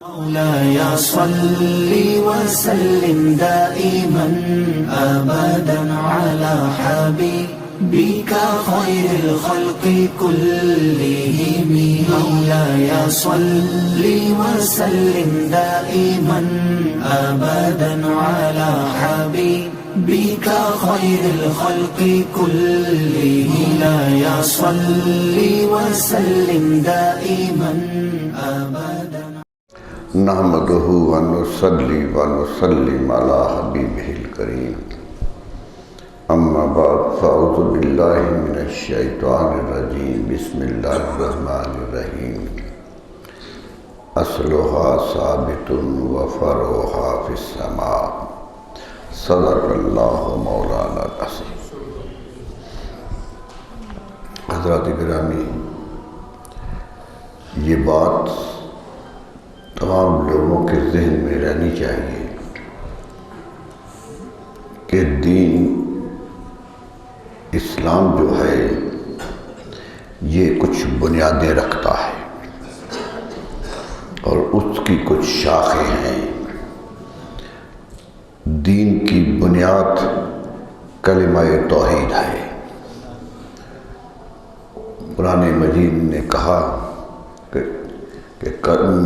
مولاي صل وسلم دائما أبدا على حبيبك خير الخلق كلهم. مولاي صل وسلم دائما أبدا على حبيبك خير الخلق كلهم. مولاي صل وسلم دائما أبدا. نحمده ونصلي ونسلم على حبيبه الكريم. اما بعد فاعوذ بالله من الشيطان الرجيم. بسم الله الرحمن الرحيم. اصلها ثابت وفرعها في السماء. صدق الله مولانا العظيم. حضرات گرامی، یہ بات تمام لوگوں کے ذہن میں رہنی چاہیے کہ دین اسلام جو ہے یہ کچھ بنیادیں رکھتا ہے اور اس کی کچھ شاخیں ہیں. دین کی بنیاد کلمہ توحید ہے. قرآن مجید نے کہا کہ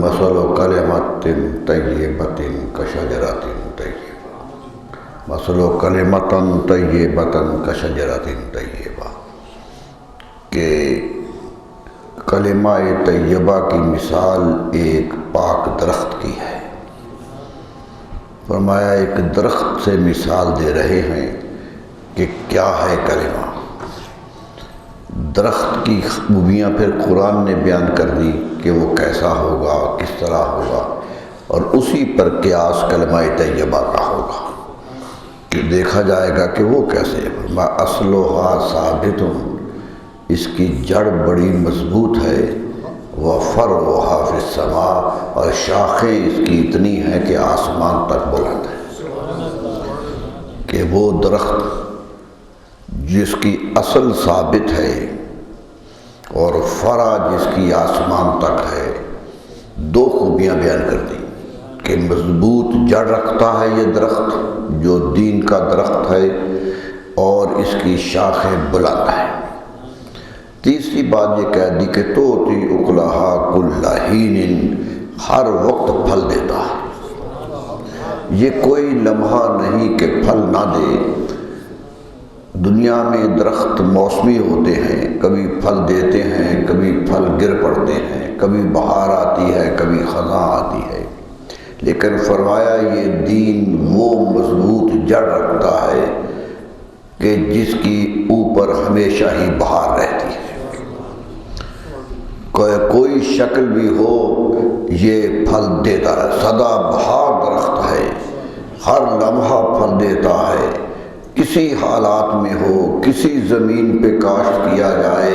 مثل کلمۃ طیبۃ کشجرۃ طیبہ. مثل کلمۃ طیبۃ کشجرۃ طیبہ، کہ کلمہ طیبہ کی مثال ایک پاک درخت کی ہے. فرمایا ایک درخت سے مثال دے رہے ہیں کہ کیا ہے کلمہ. درخت کی خوبیاں پھر قرآن نے بیان کر دی کہ وہ کیسا ہوگا، کس طرح ہوگا، اور اسی پر قیاس کلمہ طیبہ کا ہوگا کہ دیکھا جائے گا کہ وہ کیسے. اصلها ثابت، اس کی جڑ بڑی مضبوط ہے. وفرعها فی السماء، اور شاخیں اس کی اتنی ہیں کہ آسمان تک بلند ہے. کہ وہ درخت جس کی اصل ثابت ہے اور فرع جس کی آسمان تک ہے، دو خوبیاں بیان کر دی کہ مضبوط جڑ رکھتا ہے یہ درخت جو دین کا درخت ہے، اور اس کی شاخیں بلند ہیں. تیسری بات یہ کہہ دی کہ توتی اکلہا کل حین، ہر وقت پھل دیتا ہے. یہ کوئی لمحہ نہیں کہ پھل نہ دے. دنیا میں درخت موسمی ہوتے ہیں، کبھی پھل دیتے ہیں، کبھی پھل گر پڑتے ہیں، کبھی بہار آتی ہے، کبھی خزاں آتی ہے. لیکن فرمایا یہ دین وہ مضبوط جڑ رکھتا ہے کہ جس کی اوپر ہمیشہ ہی بہار رہتی ہے. کوئی شکل بھی ہو یہ پھل دیتا ہے. سدا بہار درخت ہے، ہر لمحہ پھل دیتا ہے. کسی حالات میں ہو، کسی زمین پہ کاشت کیا جائے،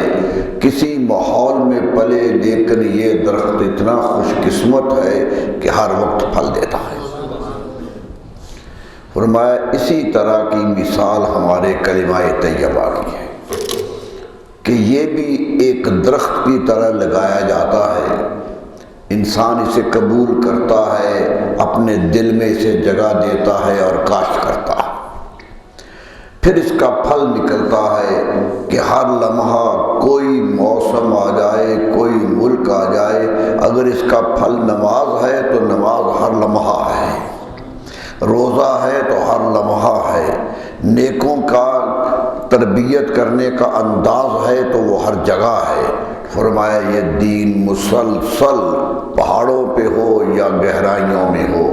کسی ماحول میں پلے، لیکن یہ درخت اتنا خوش قسمت ہے کہ ہر وقت پھل دیتا ہے. فرمایا اسی طرح کی مثال ہمارے کلمہ طیبہ کی ہے کہ یہ بھی ایک درخت کی طرح لگایا جاتا ہے. انسان اسے قبول کرتا ہے، اپنے دل میں اسے جگہ دیتا ہے اور کاشت کرتا ہے. پھر اس کا پھل نکلتا ہے کہ ہر لمحہ کوئی موسم آ جائے، کوئی ملک آ جائے، اگر اس کا پھل نماز ہے تو نماز ہر لمحہ ہے، روزہ ہے تو ہر لمحہ ہے، نیکوں کا تربیت کرنے کا انداز ہے تو وہ ہر جگہ ہے. فرمایا یہ دین مسلسل پہاڑوں پہ ہو یا گہرائیوں میں ہو،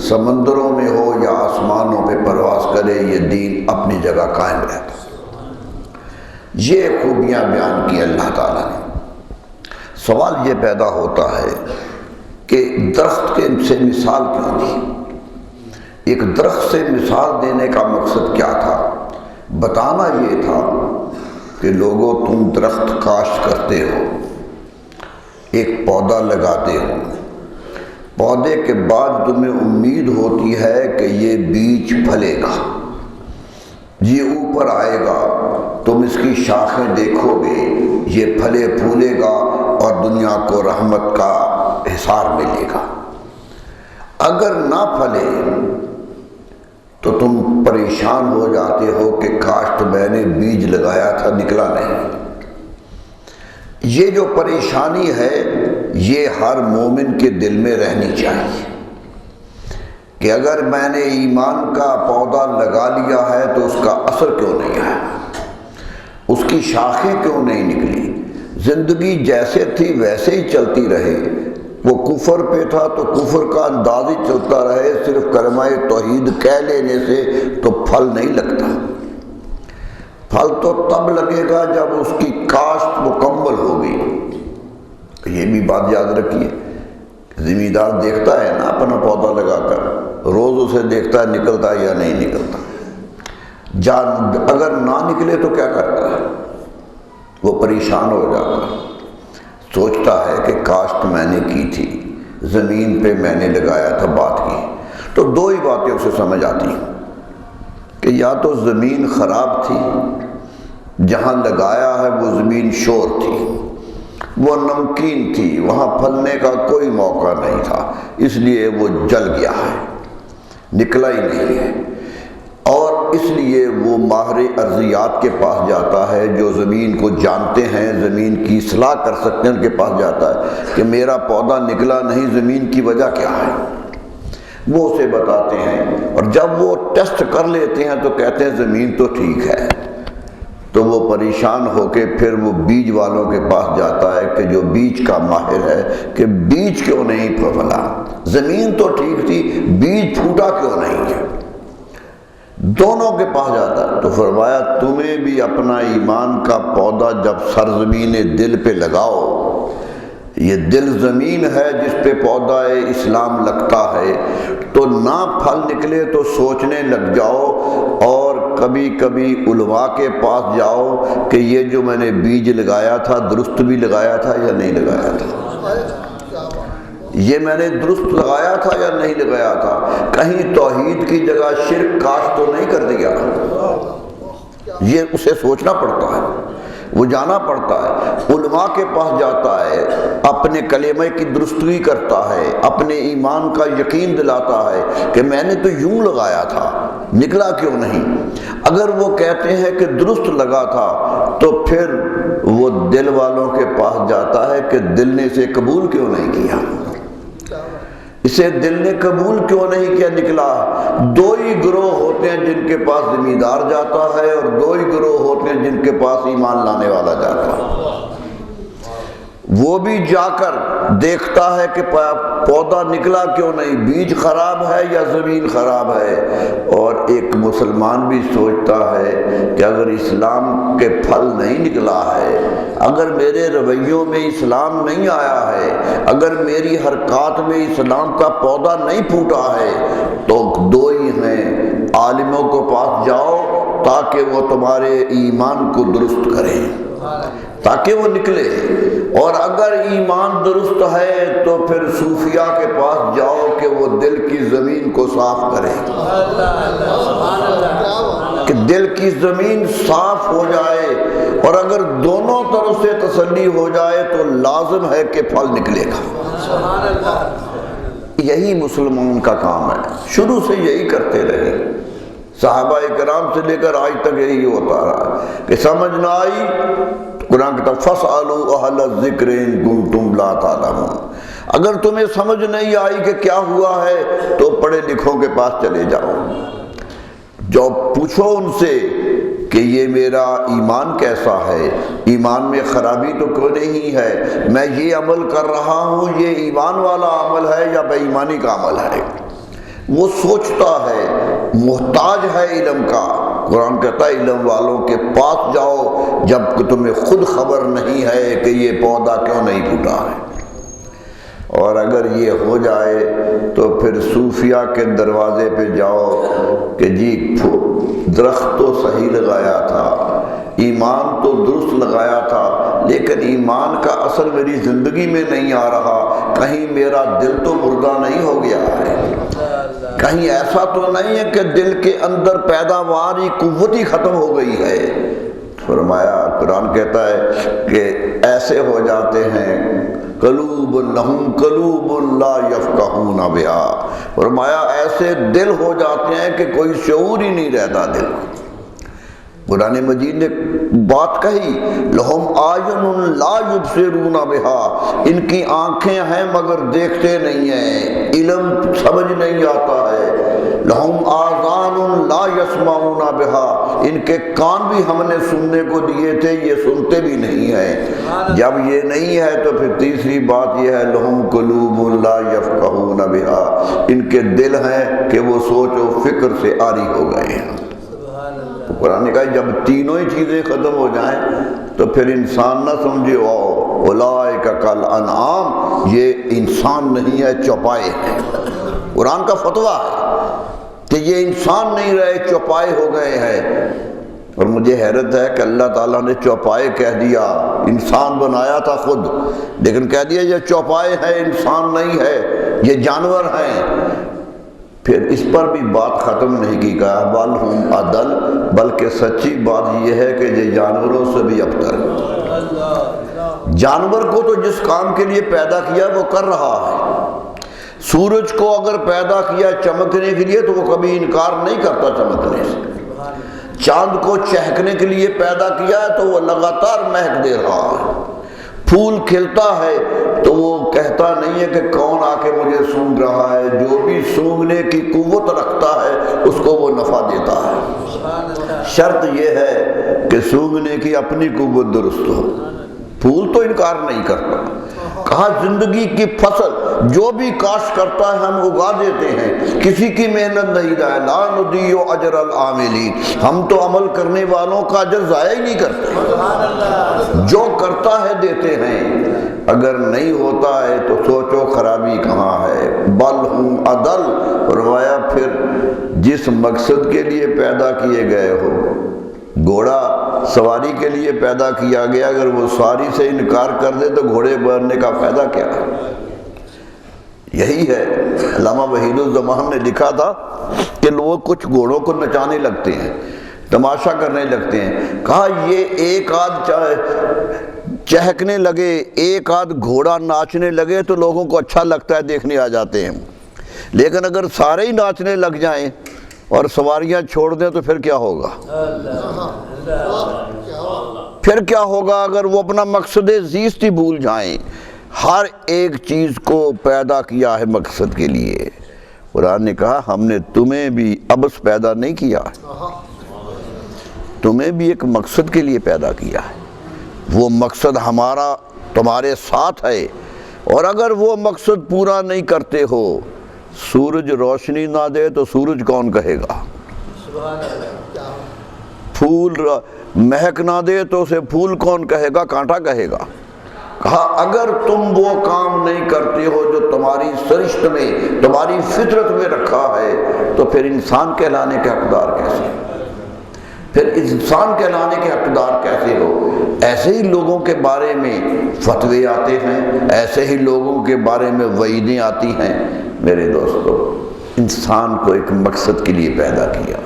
سمندروں میں ہو یا آسمانوں پہ پرواز کرے، یہ دین اپنی جگہ قائم رہتا. یہ خوبیاں بیان کی اللہ تعالیٰ نے. سوال یہ پیدا ہوتا ہے کہ درخت کے سے مثال کیوں دی؟ ایک درخت سے مثال دینے کا مقصد کیا تھا؟ بتانا یہ تھا کہ لوگوں تم درخت کاشت کرتے ہو، ایک پودا لگاتے ہو، پودے کے بعد تمہیں امید ہوتی ہے کہ یہ بیج پھلے گا، یہ اوپر آئے گا، تم اس کی شاخیں دیکھو گے، یہ پھلے پھولے گا اور دنیا کو رحمت کا حصار ملے گا. اگر نہ پھلے تو تم پریشان ہو جاتے ہو کہ کاش تو میں نے بیج لگایا تھا نکلا نہیں۔ یہ جو پریشانی ہے یہ ہر مومن کے دل میں رہنی چاہیے کہ اگر میں نے ایمان کا پودا لگا لیا ہے تو اس کا اثر کیوں نہیں آیا، اس کی شاخیں کیوں نہیں نکلی، زندگی جیسے تھی ویسے ہی چلتی رہے۔ وہ کفر پہ تھا تو کفر کا انداز ہی چلتا رہے، صرف کلمہ توحید کہہ لینے سے تو پھل نہیں لگتا۔ پھل تو تب لگے گا جب اس کی کاشت مکمل ہوگی۔ یہ بھی بات یاد رکھیے، زمیندار دیکھتا ہے نا اپنا پودا لگا کر، روز اسے دیکھتا ہے نکلتا ہے یا نہیں نکلتا۔ اگر نہ نکلے تو کیا کرتا ہے؟ وہ پریشان ہو جاتا ہے، سوچتا ہے کہ کاشت میں نے کی تھی، زمین پہ میں نے لگایا تھا، بات کی تو دو ہی باتیں اسے سمجھ آتی ہیں کہ یا تو زمین خراب تھی، جہاں لگایا ہے وہ زمین شور تھی، وہ نمکین تھی، وہاں پھلنے کا کوئی موقع نہیں تھا، اس لیے وہ جل گیا ہے، نکلا ہی نہیں ہے۔ اور اس لیے وہ ماہر ارضیات کے پاس جاتا ہے، جو زمین کو جانتے ہیں، زمین کی اصلاح کر سکتے ہیں، ان کے پاس جاتا ہے کہ میرا پودا نکلا نہیں، زمین کی وجہ کیا ہے، وہ اسے بتاتے ہیں۔ اور جب وہ ٹیسٹ کر لیتے ہیں تو کہتے ہیں زمین تو ٹھیک ہے، تو وہ پریشان ہو کے پھر وہ بیج والوں کے پاس جاتا ہے کہ جو بیج کا ماہر ہے کہ بیج کیوں نہیں پھلا، زمین تو ٹھیک تھی، بیج پھوٹا کیوں نہیں ہے، دونوں کے پاس جاتا ہے۔ تو فرمایا تمہیں بھی اپنا ایمان کا پودا جب سرزمین دل پہ لگاؤ، یہ دل زمین ہے جس پہ پودا اسلام لگتا ہے، تو نہ پھل نکلے تو سوچنے لگ جاؤ، اور کبھی کبھی علماء کے پاس جاؤ کہ یہ جو میں نے بیج لگایا تھا درست بھی لگایا تھا یا نہیں لگایا تھا، یہ میں نے درست لگایا تھا یا نہیں لگایا تھا، کہیں توحید کی جگہ شرک کاشت تو نہیں کر دیا۔ یہ اسے سوچنا پڑتا ہے، وہ جانا پڑتا ہے، علماء کے پاس جاتا ہے، اپنے کلمہ کی درستگی کرتا ہے، اپنے ایمان کا یقین دلاتا ہے کہ میں نے تو یوں لگایا تھا، نکلا کیوں نہیں۔ اگر وہ کہتے ہیں کہ درست لگا تھا تو پھر وہ دل والوں کے پاس جاتا ہے کہ دل نے اسے قبول کیوں نہیں کیا، اسے دل نے قبول کیوں نہیں کیا، نکلا۔ دو ہی گروہ ہوتے ہیں جن کے پاس زمیندار جاتا ہے، اور دو ہی گروہ ہوتے ہیں جن کے پاس ایمان لانے والا جاتا ہے۔ وہ بھی جا کر دیکھتا ہے کہ پودا نکلا کیوں نہیں، بیج خراب ہے یا زمین خراب ہے، اور ایک مسلمان بھی سوچتا ہے کہ اگر اسلام کے پھل نہیں نکلا ہے، اگر میرے رویوں میں اسلام نہیں آیا ہے، اگر میری حرکات میں اسلام کا پودا نہیں پھوٹا ہے، تو دو ہی ہیں، عالموں کو پاس جاؤ تاکہ وہ تمہارے ایمان کو درست کریں، تاکہ وہ نکلے، اور اگر ایمان درست ہے تو پھر صوفیاء کے پاس جاؤ کہ وہ دل کی زمین کو صاف کرے، کہ دل کی زمین صاف ہو جائے، اور اگر دونوں طرف سے تسلی ہو جائے تو لازم ہے کہ پھل نکلے گا۔ یہی مسلمان کا کام ہے، شروع سے یہی کرتے رہے، صحابہ کرام سے لے کر آج تک یہی ہوتا رہا کہ سمجھ نہ آئی قرآن کہتا فَاسْأَلُوا أَهْلَ الذِّكْرِ إِن كُنتُمْ لَا تَعْلَمُونَ، اگر تمہیں سمجھ نہیں آئی کہ کیا ہوا ہے تو پڑھے لکھوں کے پاس چلے جاؤ، جو پوچھو ان سے کہ یہ میرا ایمان کیسا ہے، ایمان میں خرابی تو کوئی نہیں ہے، میں یہ عمل کر رہا ہوں یہ ایمان والا عمل ہے یا بے ایمانی کا عمل ہے۔ وہ سوچتا ہے، محتاج ہے علم کا، قرآن کہتا ہے علم والوں کے پاس جاؤ جب کہ تمہیں خود خبر نہیں ہے کہ یہ پودا کیوں نہیں پھوٹا ہے۔ اور اگر یہ ہو جائے تو پھر صوفیاء کے دروازے پہ جاؤ کہ جی درخت تو صحیح لگایا تھا، ایمان تو درست لگایا تھا، لیکن ایمان کا اثر میری زندگی میں نہیں آ رہا، کہیں میرا دل تو مردہ نہیں ہو گیا ہے، کہیں ایسا تو نہیں ہے کہ دل کے اندر پیداواری قوت ہی ختم ہو گئی ہے۔ فرمایا قرآن کہتا ہے کہ ایسے ہو جاتے ہیں قلوب لہم قلوب لا یفقہون بہا، فرمایا ایسے دل ہو جاتے ہیں کہ کوئی شعور ہی نہیں رہتا دل کو۔ قرآن مجید نے بات کہی لہم اعین لا یبصرون بہا، ان کی آنکھیں ہیں مگر دیکھتے نہیں ہیں، علم سمجھ نہیں آتا ہے۔ لہم آذان لا یسمعون بہا، ان کے کان بھی ہم نے سننے کو دیے تھے، یہ سنتے بھی نہیں ہیں۔ جب یہ نہیں ہے تو پھر تیسری بات یہ ہے لہم قلوب لا یفقہون بہا، ان کے دل ہیں کہ وہ سوچ و فکر سے عاری ہو گئے ہیں۔ قرآن نے کہا جب تینوں ہی چیزیں ختم ہو جائیں تو پھر انسان نہ سمجھے اولئک کالانعام، یہ انسان نہیں ہے چوپائے ہیں۔ قرآن کا فتویٰ ہے کہ یہ انسان نہیں رہے، چوپائے ہو گئے ہیں۔ اور مجھے حیرت ہے کہ اللہ تعالیٰ نے چوپائے کہہ دیا، انسان بنایا تھا خود لیکن کہہ دیا یہ چوپائے ہے، انسان نہیں ہے، یہ جانور ہیں۔ پھر اس پر بھی بات ختم نہیں کی، کہا بل ہم اضل، بلکہ سچی بات یہ ہے کہ یہ جانوروں سے بھی ابتر ہے۔ جانور کو تو جس کام کے لیے پیدا کیا وہ کر رہا ہے۔ سورج کو اگر پیدا کیا چمکنے کے لیے تو وہ کبھی انکار نہیں کرتا چمکنے سے۔ چاند کو چہکنے کے لیے پیدا کیا ہے تو وہ لگاتار مہک دے رہا ہے۔ پھول کھلتا ہے تو وہ کہتا نہیں ہے کہ کون آ کے مجھے سونگ رہا ہے، جو بھی سونگنے کی قوت رکھتا ہے اس کو وہ نفع دیتا ہے۔ شرط یہ ہے کہ سونگنے کی اپنی قوت درست ہو۔ پھول تو انکار نہیں کرتا۔ کہا زندگی کی فصل جو بھی کاشت کرتا ہے ہم اگا دیتے ہیں، کسی کی محنت نہیں جائے، لا نضیع اجر العاملین، ہم تو عمل کرنے والوں کا اجر ضائع ہی نہیں کرتے، جو کرتا ہے دیتے ہیں۔ اگر نہیں ہوتا ہے تو سوچو خرابی کہاں ہے۔ بل ہم اضل، فرمایا پھر جس مقصد کے لیے پیدا کیے گئے ہو، گھوڑا سواری کے لیے پیدا کیا گیا، اگر وہ سواری سے انکار کر دے تو گھوڑے بننے کا فائدہ کیا ہے؟ یہی ہے علامہ وحید الزمان نے لکھا تھا کہ لوگ کچھ گھوڑوں کو نچانے لگتے ہیں، تماشا کرنے لگتے ہیں۔ کہا یہ ایک آدھ چہکنے لگے، ایک آدھ گھوڑا ناچنے لگے تو لوگوں کو اچھا لگتا ہے، دیکھنے آ جاتے ہیں، لیکن اگر سارے ہی ناچنے لگ جائیں اور سواریاں چھوڑ دیں تو پھر کیا ہوگا؟ پھر کیا ہوگا اگر وہ اپنا مقصد زیست ہی بھول جائیں؟ ہر ایک چیز کو پیدا کیا ہے مقصد کے لیے۔ قرآن نے کہا ہم نے تمہیں بھی عبث پیدا نہیں کیا، تمہیں بھی ایک مقصد کے لیے پیدا کیا ہے۔ وہ مقصد ہمارا تمہارے ساتھ ہے، اور اگر وہ مقصد پورا نہیں کرتے ہو، سورج روشنی نہ دے تو سورج کون کہے گا؟ پھول مہک نہ دے تو اسے پھول کون کہے گا؟ کانٹا کہے گا۔ کہا اگر تم وہ کام نہیں کرتے ہو جو تمہاری سرشت میں، تمہاری فطرت میں رکھا ہے، تو پھر انسان کہلانے کے حقدار کیسے؟ پھر انسان کہلانے کے حقدار کیسے ہو؟ ایسے ہی لوگوں کے بارے میں فتوے آتے ہیں، ایسے ہی لوگوں کے بارے میں وعیدیں آتی ہیں۔ میرے دوستو، انسان کو ایک مقصد کے لیے پیدا کیا،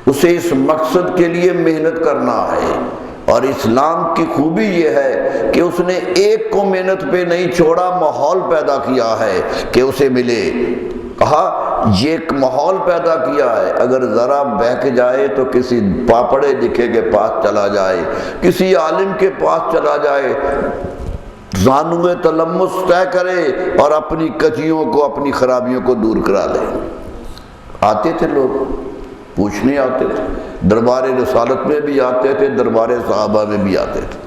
اسے اس مقصد کے لیے محنت کرنا ہے، اور اسلام کی خوبی یہ ہے کہ اس نے ایک کو محنت پہ نہیں چھوڑا، ماحول پیدا کیا ہے کہ اسے ملے۔ کہا یہ ایک ماحول پیدا کیا ہے، اگر ذرا بہک جائے تو کسی پاپڑے لکھے کے پاس چلا جائے، کسی عالم کے پاس چلا جائے، زانو تلمس طے کرے اور اپنی کچیوں کو، اپنی خرابیوں کو دور کرا لے۔ آتے تھے لوگ، پوچھنے آتے تھے، دربار رسالت میں بھی آتے تھے، دربار صحابہ میں بھی آتے تھے،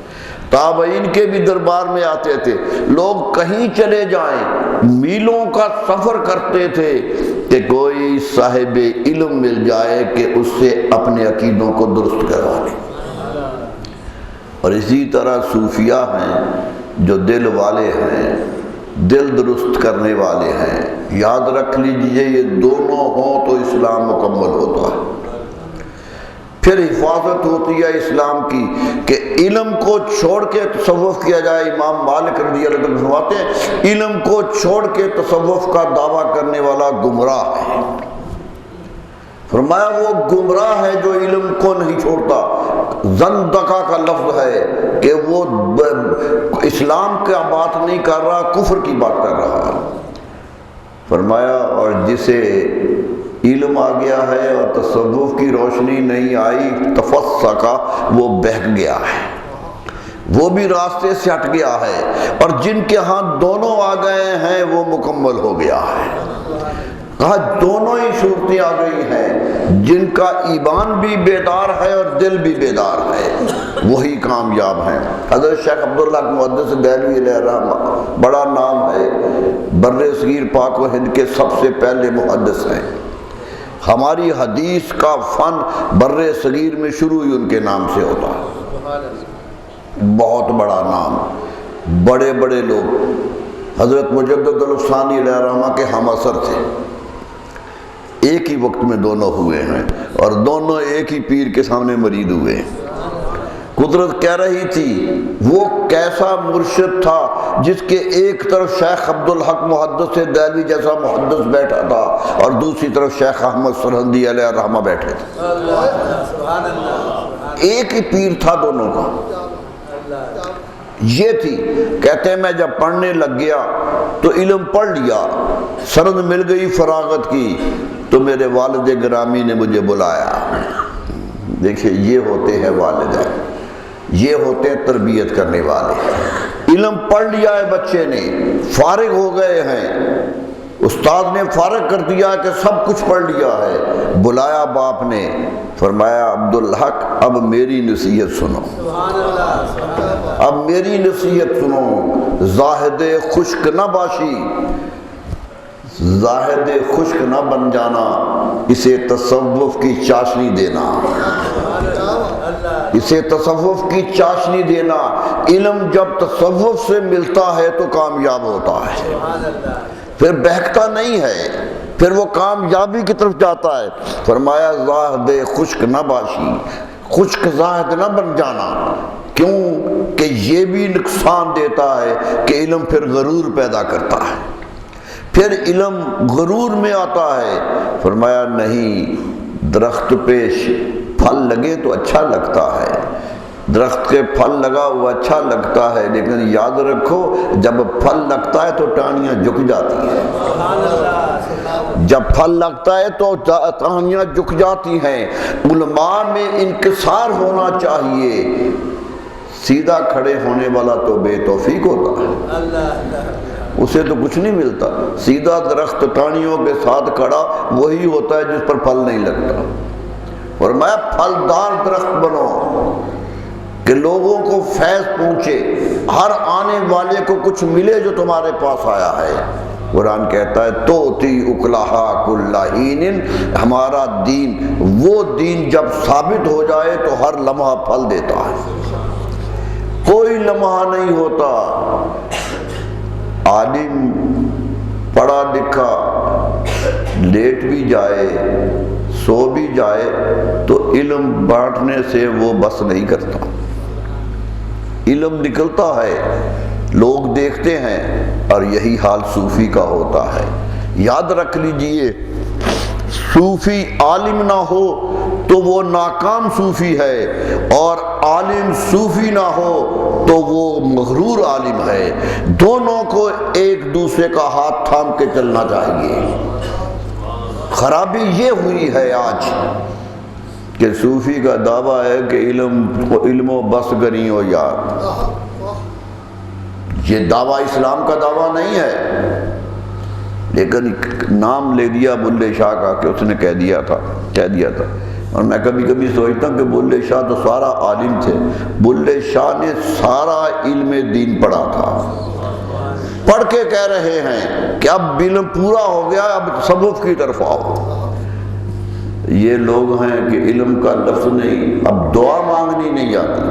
تابعین کے بھی دربار میں آتے تھے۔ لوگ کہیں چلے جائیں، میلوں کا سفر کرتے تھے کہ کوئی صاحب علم مل جائے کہ اس سے اپنے عقیدوں کو درست کروا لے۔ اور اسی طرح صوفیاء ہیں جو دل والے ہیں، دل درست کرنے والے ہیں۔ یاد رکھ لیجئے یہ دونوں ہوں تو اسلام مکمل ہوتا ہے۔ پھر حفاظت ہوتی ہے اسلام کی کہ علم کو چھوڑ کے تصوف کیا جائے۔ امام مالک رضی اللہ عنہ فرماتے ہیں علم کو چھوڑ کے تصوف کا دعویٰ کرنے والا گمراہ ہے۔ فرمایا وہ گمراہ ہے جو علم کو نہیں چھوڑتا۔ زندقہ کا لفظ ہے کہ وہ اسلام کا بات نہیں کر رہا، کفر کی بات کر رہا ہے۔ فرمایا اور جسے علم آ گیا ہے اور تصوف کی روشنی نہیں آئی، تفسقہ، وہ بہک گیا ہے، وہ بھی راستے سے ہٹ گیا ہے، اور جن کے ہاں دونوں آ گئے ہیں وہ مکمل ہو گیا ہے۔ کہا دونوں ہی صورتیں آ گئی ہیں، جن کا ایمان بھی بیدار ہے اور دل بھی بیدار ہے، وہی کامیاب ہیں۔ حضرت شیخ عبداللہ محدث دہلوی علیہ الرحمہ، بڑا نام ہے، بر صغیر پاک و ہند کے سب سے پہلے محدث ہیں۔ ہماری حدیث کا فن بر صغیر میں شروع ہی ان کے نام سے ہوتا ہے، بہت بڑا نام، بڑے بڑے لوگ۔ حضرت مجدد الثانی علیہ الرحمہ کے ہم اثر تھے، ایک ہی وقت میں دونوں ہوئے ہیں، اور دونوں ایک ہی پیر کے سامنے مرید ہوئے ہیں۔ قدرت کہہ رہی تھی وہ کیسا مرشد تھا جس کے ایک طرف شیخ عبدالحق محدث دہلوی جیسا محدث بیٹھا تھا اور دوسری طرف شیخ احمد سرہندی علیہ الرحمہ بیٹھے تھے، ایک ہی پیر تھا دونوں کا۔ یہ تھی، کہتے ہیں میں جب پڑھنے لگ گیا تو علم پڑھ لیا، سند مل گئی فراغت کی، تو میرے والد گرامی نے مجھے بلایا۔ دیکھیں یہ ہوتے ہیں والدین، یہ ہوتے ہیں تربیت کرنے والے۔ علم پڑھ لیا ہے بچے نے، فارغ ہو گئے ہیں، استاد نے فارغ کر دیا کہ سب کچھ پڑھ لیا ہے، بلایا باپ نے، فرمایا عبدالحق اب میری نصیحت سنو، اب میری نصیحت سنو، زاہد خشک نہ باشی، زاہد خشک نہ بن جانا، اسے تصوف کی چاشنی دینا، اسے تصوف کی چاشنی دینا۔ علم جب تصوف سے ملتا ہے تو کامیاب ہوتا ہے، پھر بہکتا نہیں ہے، پھر وہ کامیابی کی طرف جاتا ہے۔ فرمایا زاہد خشک نہ باشی، خشک زاہد نہ بن جانا، کیوں کہ یہ بھی نقصان دیتا ہے کہ علم پھر غرور پیدا کرتا ہے، پھر علم غرور میں آتا ہے۔ فرمایا نہیں، درخت پہ پھل لگے تو اچھا لگتا ہے، درخت کے پھل لگا وہ اچھا لگتا ہے، لیکن یاد رکھو جب پھل لگتا ہے تو ٹہنیاں جھک جاتی ہیں، جب پھل لگتا ہے تو ٹہنیاں جھک جاتی ہیں۔ علماء میں انکسار ہونا چاہیے، سیدھا کھڑے ہونے والا تو بے توفیق ہوتا ہے، اسے تو کچھ نہیں ملتا۔ سیدھا درخت ٹہنیوں کے ساتھ کھڑا وہی ہوتا ہے جس پر پھل نہیں لگتا۔ اور میں پھلدار درخت بنو کہ لوگوں کو فیض پہنچے، ہر آنے والے کو کچھ ملے جو تمہارے پاس آیا ہے۔ قرآن کہتا ہے توتی اکلہا کل حین، ہمارا دین وہ دین جب ثابت ہو جائے تو ہر لمحہ پھل دیتا ہے، کوئی لمحہ نہیں ہوتا۔ عالم پڑھا لکھا لیٹ بھی جائے، سو بھی جائے، تو علم بانٹنے سے وہ بس نہیں کرتا، علم نکلتا ہے، لوگ دیکھتے ہیں، اور یہی حال صوفی کا ہوتا ہے۔ یاد رکھ لیجئے، صوفی عالم نہ ہو تو وہ ناکام صوفی ہے، اور عالم صوفی نہ ہو تو وہ مغرور عالم ہے۔ دونوں کو ایک دوسرے کا ہاتھ تھام کے چلنا چاہیے۔ خرابی یہ ہوئی ہے آج کہ صوفی کا دعویٰ ہے کہ علم و بس گری ہو یار، یہ دعویٰ اسلام کا دعویٰ نہیں ہے، لیکن نام لے دیا بلے شاہ کا کہ اس نے کہہ دیا تھا۔ اور میں کبھی کبھی سوچتا ہوں کہ بلے شاہ تو سارا عالم تھے، بلے شاہ نے سارا علم دین پڑھا تھا، پڑھ کے کہہ رہے ہیں کہ اب علم پورا ہو گیا، اب تصوف کی طرف آؤ۔ یہ لوگ ہیں کہ علم کا لفظ نہیں، اب دعا مانگنی نہیں آتی،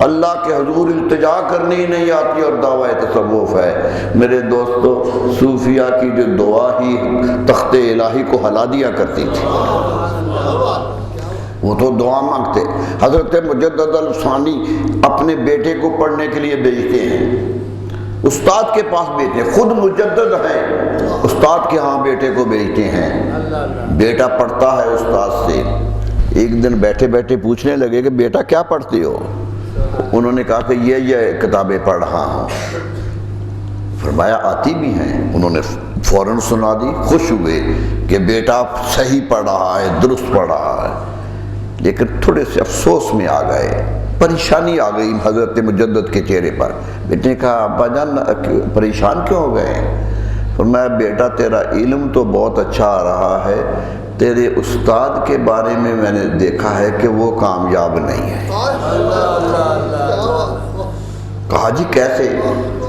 اللہ کے حضور التجا کرنی نہیں آتی، اور دعویٰ تصوف ہے۔ میرے دوستو، صوفیہ کی جو دعا ہی تخت الہی کو ہلا دیا کرتی تھی، وہ تو دعا مانگتے۔ حضرت مجدد الثانی اپنے بیٹے کو پڑھنے کے لیے بھیجتے ہیں، استاد کے پاس بیٹے، خود مجدد ہیں، استاد کے ہاں بیٹے کو بھیجتے ہیں، بیٹا پڑھتا ہے استاد سے۔ ایک دن بیٹھے بیٹھے پوچھنے لگے کہ بیٹا کیا پڑھتے ہو؟ انہوں نے کہا کہ یہ کتابیں پڑھ رہا ہوں۔ فرمایا آتی بھی ہیں؟ انہوں نے فوراً سنا دی، خوش ہوئے کہ بیٹا صحیح پڑھ رہا ہے، درست پڑھ رہا ہے، لیکن تھوڑے سے افسوس میں آ گئے، پریشانی آ گئی حضرت مجدد کے چہرے پر۔ بیٹے نے کہا ابا جان پریشان کیوں ہو گئے؟ فرمایا بیٹا تیرا علم تو بہت اچھا آ رہا ہے، تیرے استاد کے بارے میں نے دیکھا ہے کہ وہ کامیاب نہیں ہے۔ کہا جی کیسے؟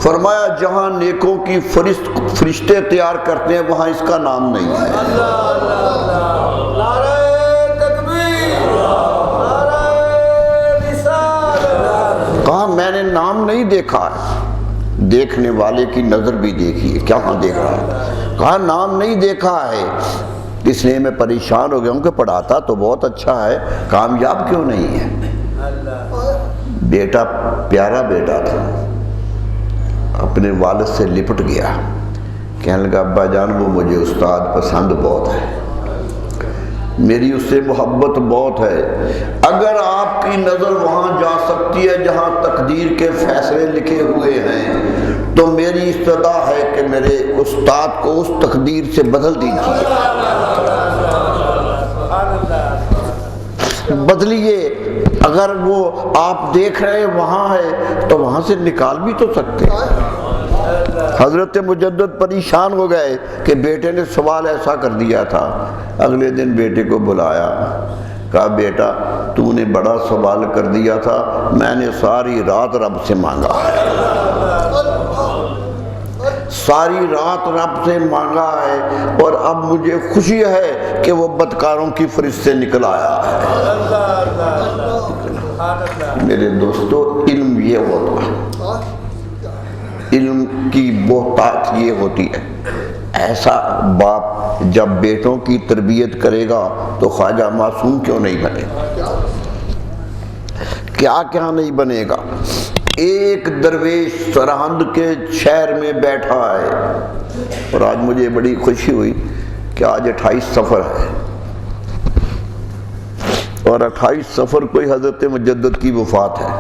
فرمایا جہاں نیکوں کی فرشتے تیار کرتے ہیں وہاں اس کا نام نہیں ہے۔ کہا میں نے نام نہیں دیکھا ہے، دیکھنے والے کی نظر بھی دیکھیے، کیا ہاں دیکھ رہا ہے؟ کہا نام نہیں دیکھا ہے، اس لیے میں پریشان ہو گیا ہوں کہ پڑھاتا تو بہت اچھا ہے، کامیاب کیوں نہیں ہے؟ بیٹا پیارا بیٹا تھا، اپنے والد سے لپٹ گیا، کہنے لگا ابا جان وہ مجھے استاد پسند بہت ہے، میری اس سے محبت بہت ہے، اگر آپ کی نظر وہاں جا سکتی ہے جہاں تقدیر کے فیصلے لکھے ہوئے ہیں تو میری استدعا ہے کہ میرے استاد کو اس تقدیر سے بدل دیجیے، بدلیے، اگر وہ آپ دیکھ رہے وہاں ہے تو وہاں سے نکال بھی تو سکتے ہیں۔ حضرت مجدد پریشان ہو گئے کہ بیٹے نے سوال ایسا کر دیا تھا۔ اگلے دن بیٹے کو بلایا، کہا بیٹا تو نے بڑا سوال کر دیا تھا، میں نے ساری رات رب سے مانگا ہے، ساری رات رب سے مانگا ہے، اور اب مجھے خوشی ہے کہ وہ بدکاروں کی فہرست سے نکل آیا ہے۔ میرے دوستو علم یہ ہوتا ہے، علم کی بہتات یہ ہوتی ہے، ایسا باپ جب بیٹوں کی تربیت کرے گا تو خواجہ معصوم کیوں نہیں بنے گا، کیا کیا نہیں بنے گا۔ ایک درویش سرہند کے شہر میں بیٹھا ہے، اور آج مجھے بڑی خوشی ہوئی کہ آج 28 صفر ہے، اور 28 صفر کوئی حضرت مجدد کی وفات ہے،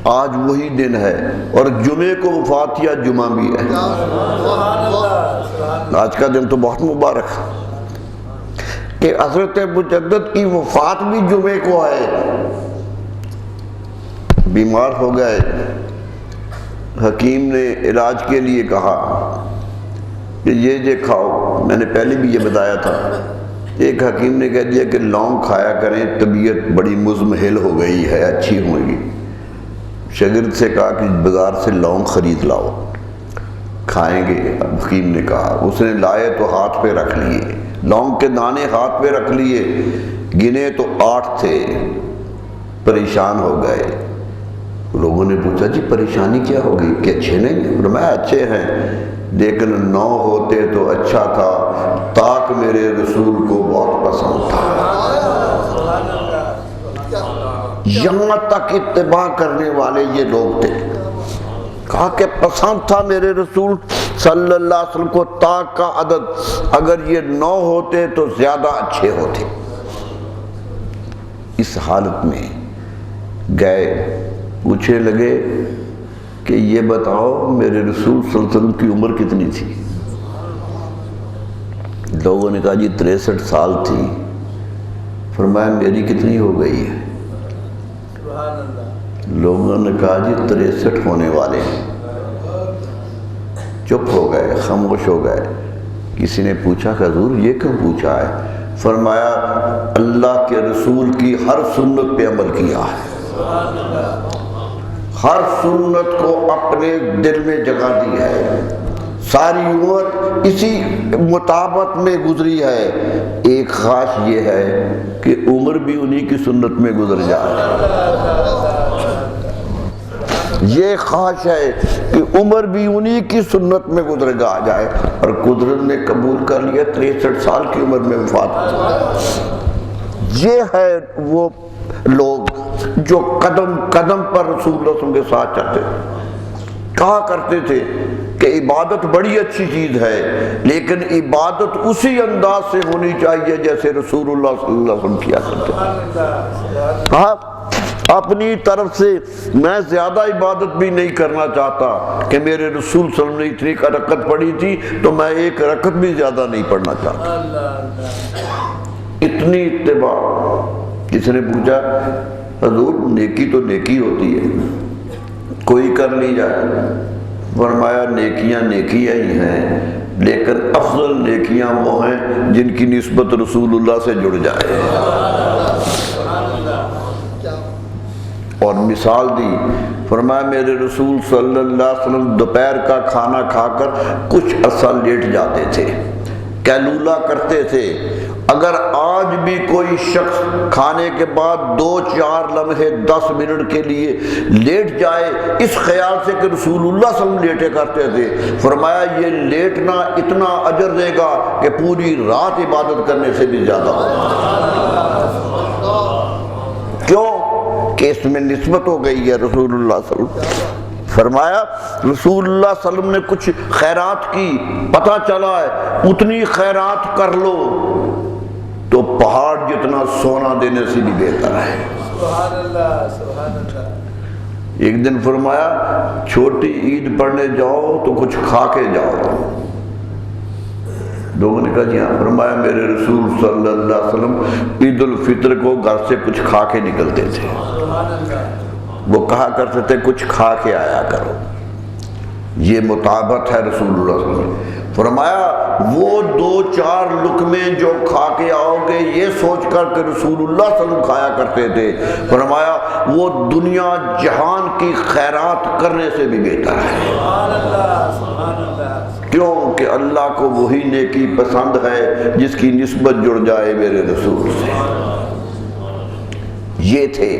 آج وہی دن ہے، اور جمعے کو وفات یا جمعہ بھی ہے، آج کا دن تو بہت مبارک ہے کہ حضرت مجدد کی وفات بھی جمعے کو ہے۔ بیمار ہو گئے، حکیم نے علاج کے لیے کہا کہ یہ کھاؤ، میں نے پہلے بھی یہ بتایا تھا، ایک حکیم نے کہہ دیا کہ لونگ کھایا کریں، طبیعت بڑی مزمحل ہو گئی ہے، اچھی ہوگی۔ شاگرد سے کہا کہ بازار سے لونگ خرید لاؤ، کھائیں گے۔ حکیم نے کہا، اس نے لائے تو ہاتھ پہ رکھ لیے، لونگ کے دانے ہاتھ پہ رکھ لیے، گنے تو 8 تھے، پریشان ہو گئے۔ لوگوں نے پوچھا جی پریشانی کیا ہوگی کہ اچھے نہیں ہیں؟ فرمایا اچھے ہیں، لیکن 9 ہوتے تو اچھا تھا، تاک میرے رسول کو بہت پسند تھا، یہاں تک اتباع کرنے والے یہ لوگ تھے۔ کہا کہ پسند تھا میرے رسول صلی اللہ علیہ وسلم کو تاک کا عدد، اگر یہ 9 ہوتے تو زیادہ اچھے ہوتے۔ اس حالت میں گئے، پوچھنے لگے کہ یہ بتاؤ میرے رسول صلی اللہ علیہ وسلم کی عمر کتنی تھی؟ لوگوں نے کہا جی 63 سال تھی۔ فرمایا میری کتنی ہو گئی ہے؟ لوگوں نے کہا جی 63 ہونے والے ہیں۔ چپ ہو گئے، خاموش ہو گئے۔ کسی نے پوچھا کہ حضور یہ کیوں پوچھا ہے؟ فرمایا اللہ کے رسول کی ہر سنت پہ عمل کیا ہے، ہر سنت کو اپنے دل میں جگہ دی ہے، ساری عمر اسی مطابق میں گزری ہے۔ ایک خواہش یہ ہے کہ عمر بھی انہی کی سنت میں گزر جائے، یہ خواہش ہے کہ عمر بھی انہی کی سنت میں گزر جائے، اور قدرت نے قبول کر لیا 63 سال کی عمر میں وفات۔ یہ ہے وہ لوگ جو قدم قدم پر رسول اللہ صلی اللہ علیہ وسلم کے ساتھ چلتے، کہا کرتے تھے کہ عبادت بڑی اچھی چیز ہے، لیکن عبادت اسی انداز سے ہونی چاہیے جیسے رسول اللہ صلی اللہ علیہ وسلم کیا کرتے تھے۔ کہا اپنی طرف سے میں زیادہ عبادت بھی نہیں کرنا چاہتا کہ میرے رسول صلی اللہ علیہ وسلم نے اتنی رکعت پڑھی تھی تو میں ایک رکعت بھی زیادہ نہیں پڑھنا چاہتا۔ اتنی اتباع۔ کسی نے پوچھا حضور نیکی تو نیکی ہوتی ہے، کوئی کر لی جائے؟ فرمایا نیکیاں نیکیاں ہی ہیں، لیکن افضل نیکیاں وہ ہیں جن کی نسبت رسول اللہ سے جڑ جائے۔ اور مثال دی، فرمایا میرے رسول صلی اللہ علیہ وسلم دوپہر کا کھانا کھا کر کچھ عرصہ لیٹ جاتے تھے، قیلولہ کرتے تھے۔ اگر آج بھی کوئی شخص کھانے کے بعد 2-4 لمحے 10 منٹ کے لیے لیٹ جائے اس خیال سے کہ رسول اللہ صلی اللہ علیہ وسلم لیٹے کرتے تھے، فرمایا یہ لیٹنا اتنا اجر دے گا کہ پوری رات عبادت کرنے سے بھی زیادہ ہوگا۔ کیوں کہ اس میں نسبت ہو گئی ہے رسول اللہ صلی اللہ علیہ وسلم۔ فرمایا رسول اللہ صلی اللہ علیہ وسلم نے کچھ خیرات کی، پتہ چلا ہے اتنی خیرات کر لو تو پہاڑ جتنا سونا دینے سے بھی بہتر ہے۔ سبحان اللہ سبحان اللہ۔ ایک دن فرمایا چھوٹی عید پڑھنے جاؤ تو کچھ کھا کے جاؤ۔ لوگوں نے کہا جی ہاں۔ فرمایا میرے رسول صلی اللہ علیہ وسلم عید الفطر کو گھر سے کچھ کھا کے نکلتے تھے۔ وہ کہا کرتے تھے کچھ کھا کے آیا کرو، یہ مطابقت ہے رسول اللہ صلی اللہ علیہ وسلم۔ فرمایا وہ 2-4 لقمے جو کھا کے آؤ گے یہ سوچ کر کہ رسول اللہ صلی اللہ علیہ وسلم کھایا کرتے تھے، فرمایا وہ دنیا جہان کی خیرات کرنے سے بھی بہتر ہے۔ سبحان اللہ سبحان اللہ۔ کیوں کہ اللہ کو وہی نیکی پسند ہے جس کی نسبت جڑ جائے میرے رسول سے۔ یہ تھے،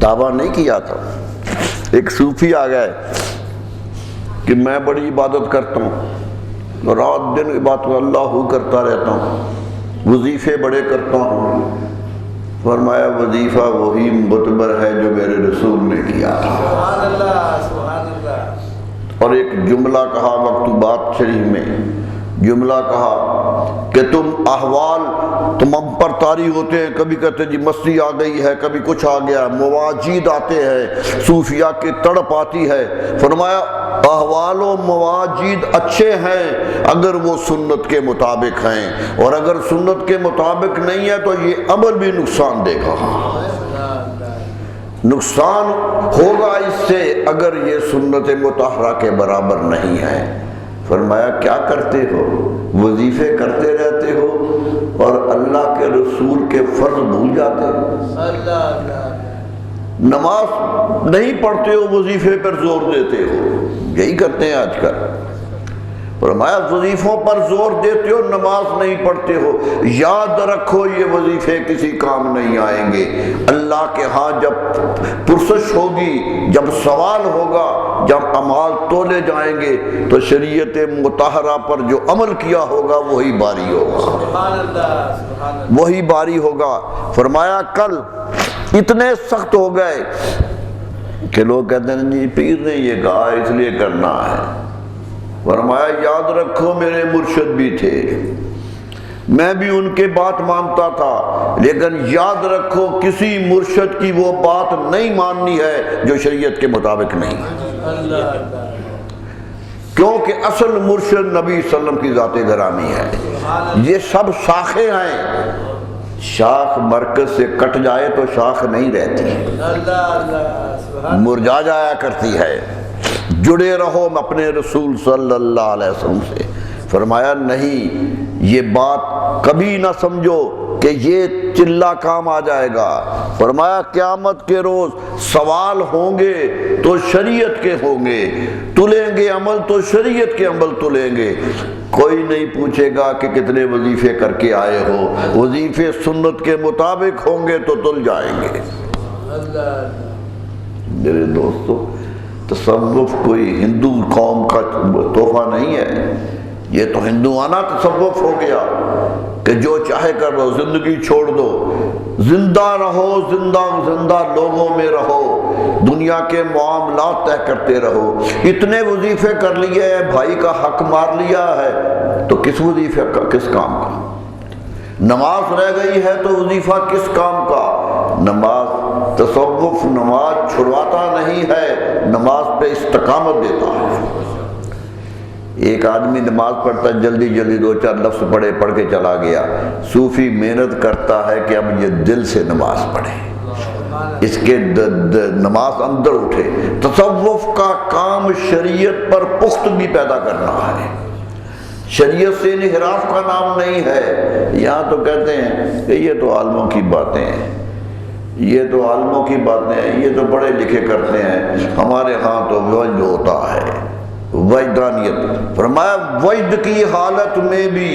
دعویٰ نہیں کیا تھا۔ ایک صوفی آ گئے کہ میں بڑی عبادت کرتا ہوں، رات دن عبادت اللہ کرتا رہتا ہوں، وظیفے بڑے کرتا ہوں۔ فرمایا وظیفہ وہی معتبر ہے جو میرے رسول نے کیا تھا۔ سبحان اللہ سبحان اللہ۔ اور ایک جملہ کہا مکتوبات شریف میں، جملہ کہا کہ تم احوال تم ہم پر طاری ہوتے ہیں، کبھی کہتے جی مستی آ گئی ہے، کبھی کچھ آ گیا، مواجید آتے ہیں، صوفیہ کی تڑپ آتی ہے۔ فرمایا احوال و مواجید اچھے ہیں اگر وہ سنت کے مطابق ہیں، اور اگر سنت کے مطابق نہیں ہے تو یہ عمل بھی نقصان دے گا، نقصان ہوگا اس سے اگر یہ سنت مطہرہ کے برابر نہیں ہے۔ فرمایا کیا کرتے ہو؟ وظیفے کرتے رہتے ہو اور اللہ کے رسول کے فرض بھول جاتے ہو، نماز نہیں پڑھتے ہو، وظیفے پر زور دیتے ہو، یہی کرتے ہیں آج کل۔ فرمایا وظیفوں پر زور دیتے ہو، نماز نہیں پڑھتے ہو، یاد رکھو یہ وظیفے کسی کام نہیں آئیں گے۔ اللہ کے ہاں جب پرسش ہوگی، جب سوال ہوگا، جب اعمال تولے جائیں گے تو شریعت مطہرہ پر جو عمل کیا ہوگا وہی باری ہوگا، وہی باری ہوگا۔ فرمایا کل اتنے سخت ہو گئے کہ لوگ کہتے ہیں جی پیر نے یہ کہا اس لیے کرنا ہے۔ فرمایا یاد رکھو میرے مرشد بھی تھے، میں بھی ان کے بات مانتا تھا، لیکن یاد رکھو کسی مرشد کی وہ بات نہیں ماننی ہے جو شریعت کے مطابق نہیں، کیونکہ اصل مرشد نبی صلی اللہ علیہ وسلم کی ذات گرامی ہے۔ یہ سب شاخیں ہیں، شاخ مرکز سے کٹ جائے تو شاخ نہیں رہتی، مرجھا جایا کرتی ہے۔ جڑے رہو اپنے رسول صلی اللہ علیہ وسلم سے۔ فرمایا نہیں، یہ بات کبھی نہ سمجھو کہ یہ چلہ کام آ جائے گا۔ فرمایا قیامت کے روز سوال ہوں گے تو شریعت کے ہوں گے، تلیں گے عمل تو شریعت کے عمل تلیں گے۔ کوئی نہیں پوچھے گا کہ کتنے وظیفے کر کے آئے ہو، وظیفے سنت کے مطابق ہوں گے تو تل جائیں گے۔ میرے دوستو، تصوف کوئی ہندو قوم کا تحفہ نہیں ہے، یہ تو ہندوانہ تصوف ہو گیا کہ جو چاہے کر لو، زندگی چھوڑ دو، زندہ رہو، زندہ لوگوں میں رہو، دنیا کے معاملات طے کرتے رہو۔ اتنے وظیفے کر لیے ہیں، بھائی کا حق مار لیا ہے تو کس وظیفے کا، کس کام کا؟ نماز رہ گئی ہے تو وظیفہ کس کام کا؟ نماز تصوف نماز چھڑواتا نہیں ہے، نماز پہ استقامت دیتا ہے۔ ایک آدمی نماز پڑھتا جلدی جلدی 2-4 لفظ پڑھ کے چلا گیا، صوفی محنت کرتا ہے کہ اب یہ دل سے نماز پڑھے، اس کے نماز اندر اٹھے۔ تصوف کا کام شریعت پر پختگی پیدا کرنا ہے، شریعت سے انحراف کا نام نہیں ہے۔ یہاں تو کہتے ہیں کہ یہ تو عالموں کی باتیں ہیں، یہ تو عالموں کی باتیں ہیں، یہ تو پڑھے لکھے کرتے ہیں، ہمارے ہاں تو وجد ہوتا ہے، وجدانیت۔ فرمایا وجد کی حالت میں بھی،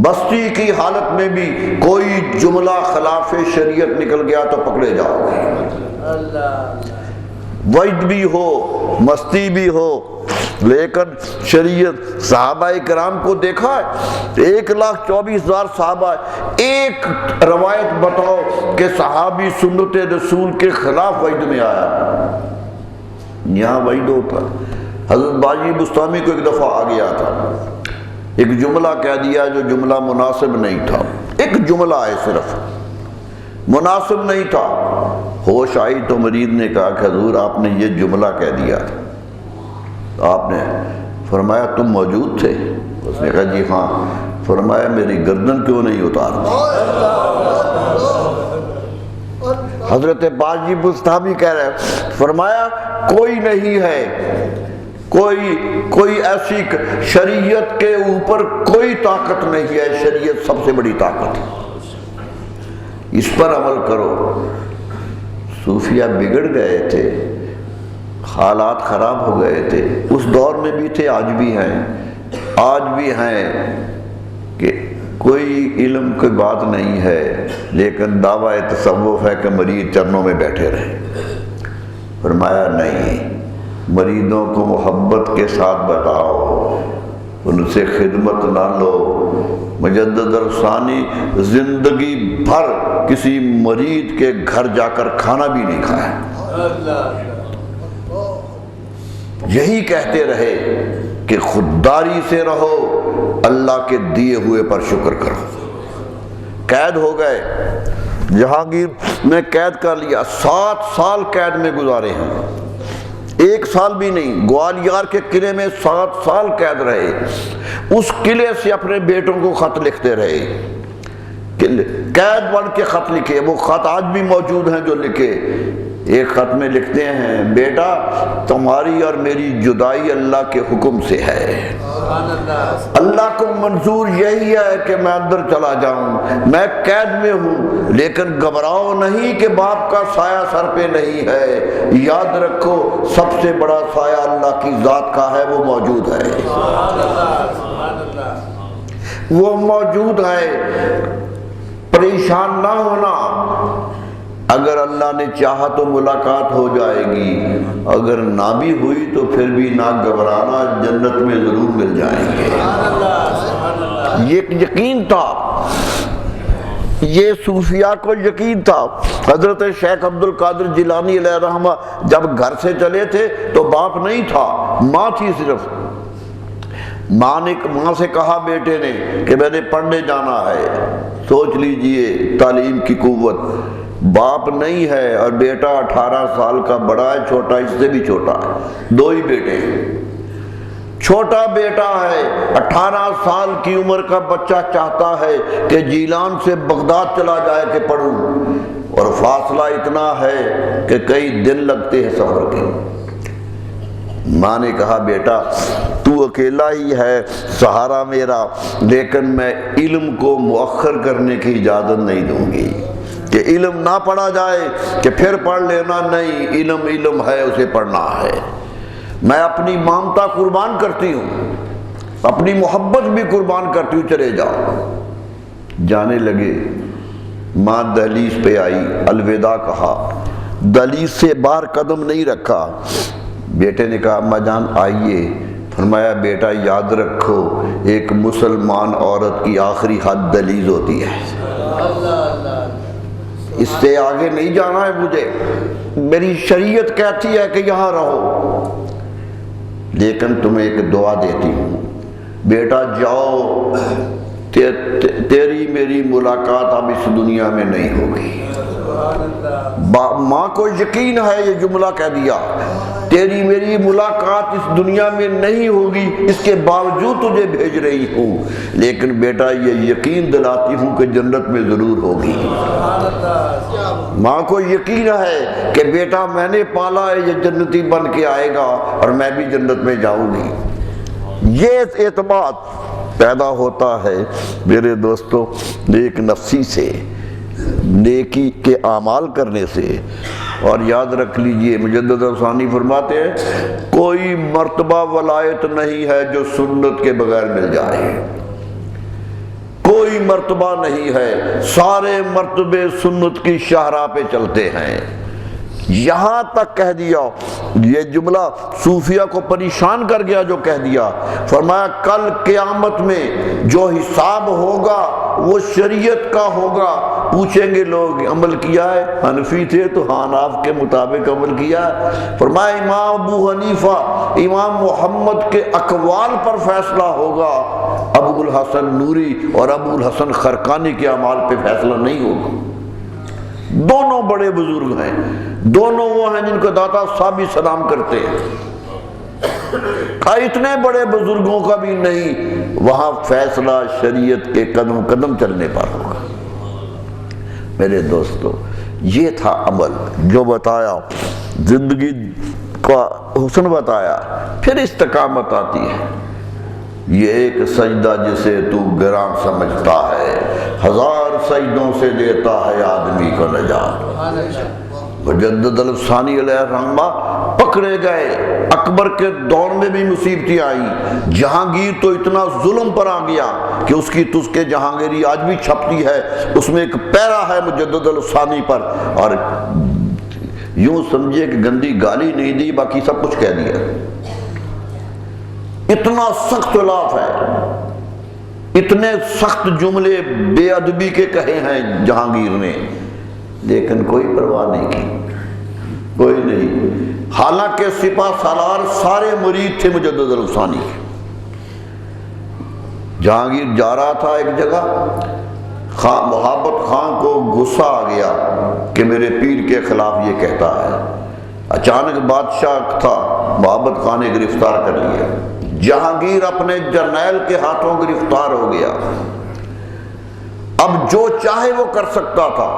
بستی کی حالت میں بھی کوئی جملہ خلاف شریعت نکل گیا تو پکڑے جاؤ گے۔ وجد بھی ہو، مستی بھی ہو، لیکن شریعت، صحابہ کرام کو دیکھا ہے 1,24,000 صحابہ، ایک روایت بتاؤ کہ صحابی سنت رسول کے خلاف وجد میں آیا؟ یہاں وجد ہوتا۔ حضرت باجی بستامی کو ایک دفعہ آ گیا تھا، ایک جملہ کہہ دیا جو جملہ مناسب نہیں تھا، ایک جملہ ہے صرف، مناسب نہیں تھا۔ ہوش آئی تو مریض نے کہا کہ حضور آپ نے یہ جملہ کہہ دیا تھا۔ آپ نے فرمایا تم موجود تھے؟ اس نے کہا جی ہاں۔ فرمایا میری گردن کیوں نہیں اتارتے؟ حضرت باجی بستامی کہہ رہے ہیں، فرمایا کوئی نہیں ہے، کوئی ایسی شریعت کے اوپر کوئی طاقت نہیں ہے، شریعت سب سے بڑی طاقت ہے، اس پر عمل کرو۔ صوفیہ بگڑ گئے تھے، حالات خراب ہو گئے تھے، اس دور میں بھی تھے، آج بھی ہیں کہ کوئی علم کی بات نہیں ہے، لیکن دعویٰ تصوف ہے کہ مریض چرنوں میں بیٹھے رہے۔ فرمایا نہیں، مریدوں کو محبت کے ساتھ بتاؤ، ان سے خدمت نہ لو۔ مجدد ثانی زندگی بھر کسی مرید کے گھر جا کر کھانا بھی نہیں کھایا، یہی کہتے رہے کہ خودداری سے رہو، اللہ کے دیے ہوئے پر شکر کرو۔ قید ہو گئے، جہانگیر میں قید کر لیا، 7 سال قید میں گزارے ہیں، 1 سال بھی نہیں۔ گوالیار کے قلعے میں 7 سال قید رہے، اس قلعے سے اپنے بیٹوں کو خط لکھتے رہے، قید بن کے خط لکھے، وہ خط آج بھی موجود ہیں جو لکھے۔ ایک خط میں لکھتے ہیں بیٹا تمہاری اور میری جدائی اللہ کے حکم سے ہے، اللہ کو منظور یہی ہے کہ میں اندر چلا جاؤں، میں قید میں ہوں، لیکن گھبراؤ نہیں کہ باپ کا سایہ سر پہ نہیں ہے، یاد رکھو سب سے بڑا سایہ اللہ کی ذات کا ہے، وہ موجود ہے، وہ موجود ہے۔ پریشان نہ ہونا، اگر اللہ نے چاہا تو ملاقات ہو جائے گی، اگر نہ بھی ہوئی تو پھر بھی نہ گھبرانا، جنت میں ضرور مل جائیں گے۔ یہ یقین تھا، یہ صوفیاء کو یقین تھا۔ حضرت شیخ عبد القادر جیلانی علیہ رحمہ جب گھر سے چلے تھے تو باپ نہیں تھا، ماں تھی صرف۔ ماں سے کہا بیٹے نے کہ میں نے پڑھنے جانا ہے، سوچ لیجئے تعلیم کی قوت، باپ نہیں ہے اور بیٹا 18 سال کا بڑا ہے، چھوٹا اس سے بھی چھوٹا ہے، 2 ہی بیٹے ہیں۔ چھوٹا بیٹا ہے، 18 سال کی عمر کا بچہ چاہتا ہے کہ جیلان سے بغداد چلا جائے کہ پڑھوں، اور فاصلہ اتنا ہے کہ کئی دن لگتے ہیں سفر کے۔ ماں نے کہا بیٹا تو اکیلا ہی ہے سہارا میرا، لیکن میں علم کو مؤخر کرنے کی اجازت نہیں دوں گی کہ علم نہ پڑھا جائے کہ پھر پڑھ لینا، نہیں، علم ہے، اسے پڑھنا ہے۔ میں اپنی مامتا قربان کرتی ہوں، اپنی محبت بھی قربان کرتی ہوں، چلے جاؤ۔ جانے لگے، ماں دہلیز پہ آئی، الوداع کہا، دہلیز سے باہر قدم نہیں رکھا۔ بیٹے نے کہا اماں جان آئیے۔ فرمایا بیٹا یاد رکھو ایک مسلمان عورت کی آخری حد دہلیز ہوتی ہے، اس سے آگے نہیں جانا ہے مجھے، میری شریعت کہتی ہے کہ یہاں رہو، لیکن تمہیں ایک دعا دیتی ہوں، بیٹا جاؤ، تیری میری ملاقات اب اس دنیا میں نہیں ہوگی۔ ماں کو یقین ہے، یہ جملہ کہہ دیا، تیری میری ملاقات اس دنیا میں نہیں ہوگی، اس کے باوجود تجھے بھیج رہی ہوں، لیکن بیٹا یہ یقین دلاتی ہوں کہ جنت میں ضرور ہوگی۔ ماں کو یقین ہے کہ بیٹا میں نے پالا ہے، یہ جنتی بن کے آئے گا اور میں بھی جنت میں جاؤں گی۔ یہ اعتماد پیدا ہوتا ہے میرے دوستو نیک نفسی سے، نیکی کے اعمال کرنے سے۔ اور یاد رکھ لیجئے مجدد ثانی فرماتے ہیں کوئی مرتبہ ولایت نہیں ہے جو سنت کے بغیر مل جائے، کوئی مرتبہ نہیں ہے، سارے مرتبے سنت کی شاہراہ پہ چلتے ہیں۔ یہاں تک کہہ دیا، یہ جملہ صوفیہ کو پریشان کر گیا جو کہہ دیا، فرمایا کل قیامت میں جو حساب ہوگا وہ شریعت کا ہوگا، پوچھیں گے لوگ عمل کیا ہے، حنفی تھے تو حناف کے مطابق عمل کیا ہے، فرمایا امام ابو حنیفہ امام محمد کے اقوال پر فیصلہ ہوگا، ابو الحسن نوری اور ابو الحسن خرقانی کے اعمال پہ فیصلہ نہیں ہوگا۔ دونوں بڑے بزرگ ہیں، دونوں وہ ہیں جن کو داتا صاحب سلام کرتے ہیں، اتنے بڑے بزرگوں کا بھی نہیں، وہاں فیصلہ شریعت کے قدم قدم چلنے پر ہوگا۔ میرے دوستو یہ تھا عمل جو بتایا، زندگی کا حسن بتایا، پھر استقامت آتی ہے۔ یہ ایک سجدہ جسے تو گراں سمجھتا ہے، ہزار سجدوں سے دیتا ہے آدمی کو نجات۔ مجدد الثانی علیہ الرحمہ پکڑے گئے، اکبر کے دور میں بھی مصیبتیں آئیں، جہانگیر تو اتنا ظلم پر آ گیا کہ اس کی تذکے جہانگیری آج بھی چھپتی ہے، اس میں ایک پیرا ہے مجدد الثانی پر، اور یوں سمجھے کہ گندی گالی نہیں دی، باقی سب کچھ کہہ دیا۔ اتنا سخت خلاف ہے، اتنے سخت جملے بے ادبی کے کہے ہیں جہانگیر نے، لیکن کوئی پرواہ نہیں کی، کوئی نہیں، حالانکہ سپہ سالار سارے مرید تھے مجدد الثانی کے۔ جہانگیر جا رہا تھا ایک جگہ، محبت خان کو غصہ آ گیا کہ میرے پیر کے خلاف یہ کہتا ہے، اچانک بادشاہ تھا، محبت خان نے گرفتار کر لیا، جہانگیر اپنے جرنیل کے ہاتھوں گرفتار ہو گیا، اب جو چاہے وہ کر سکتا تھا،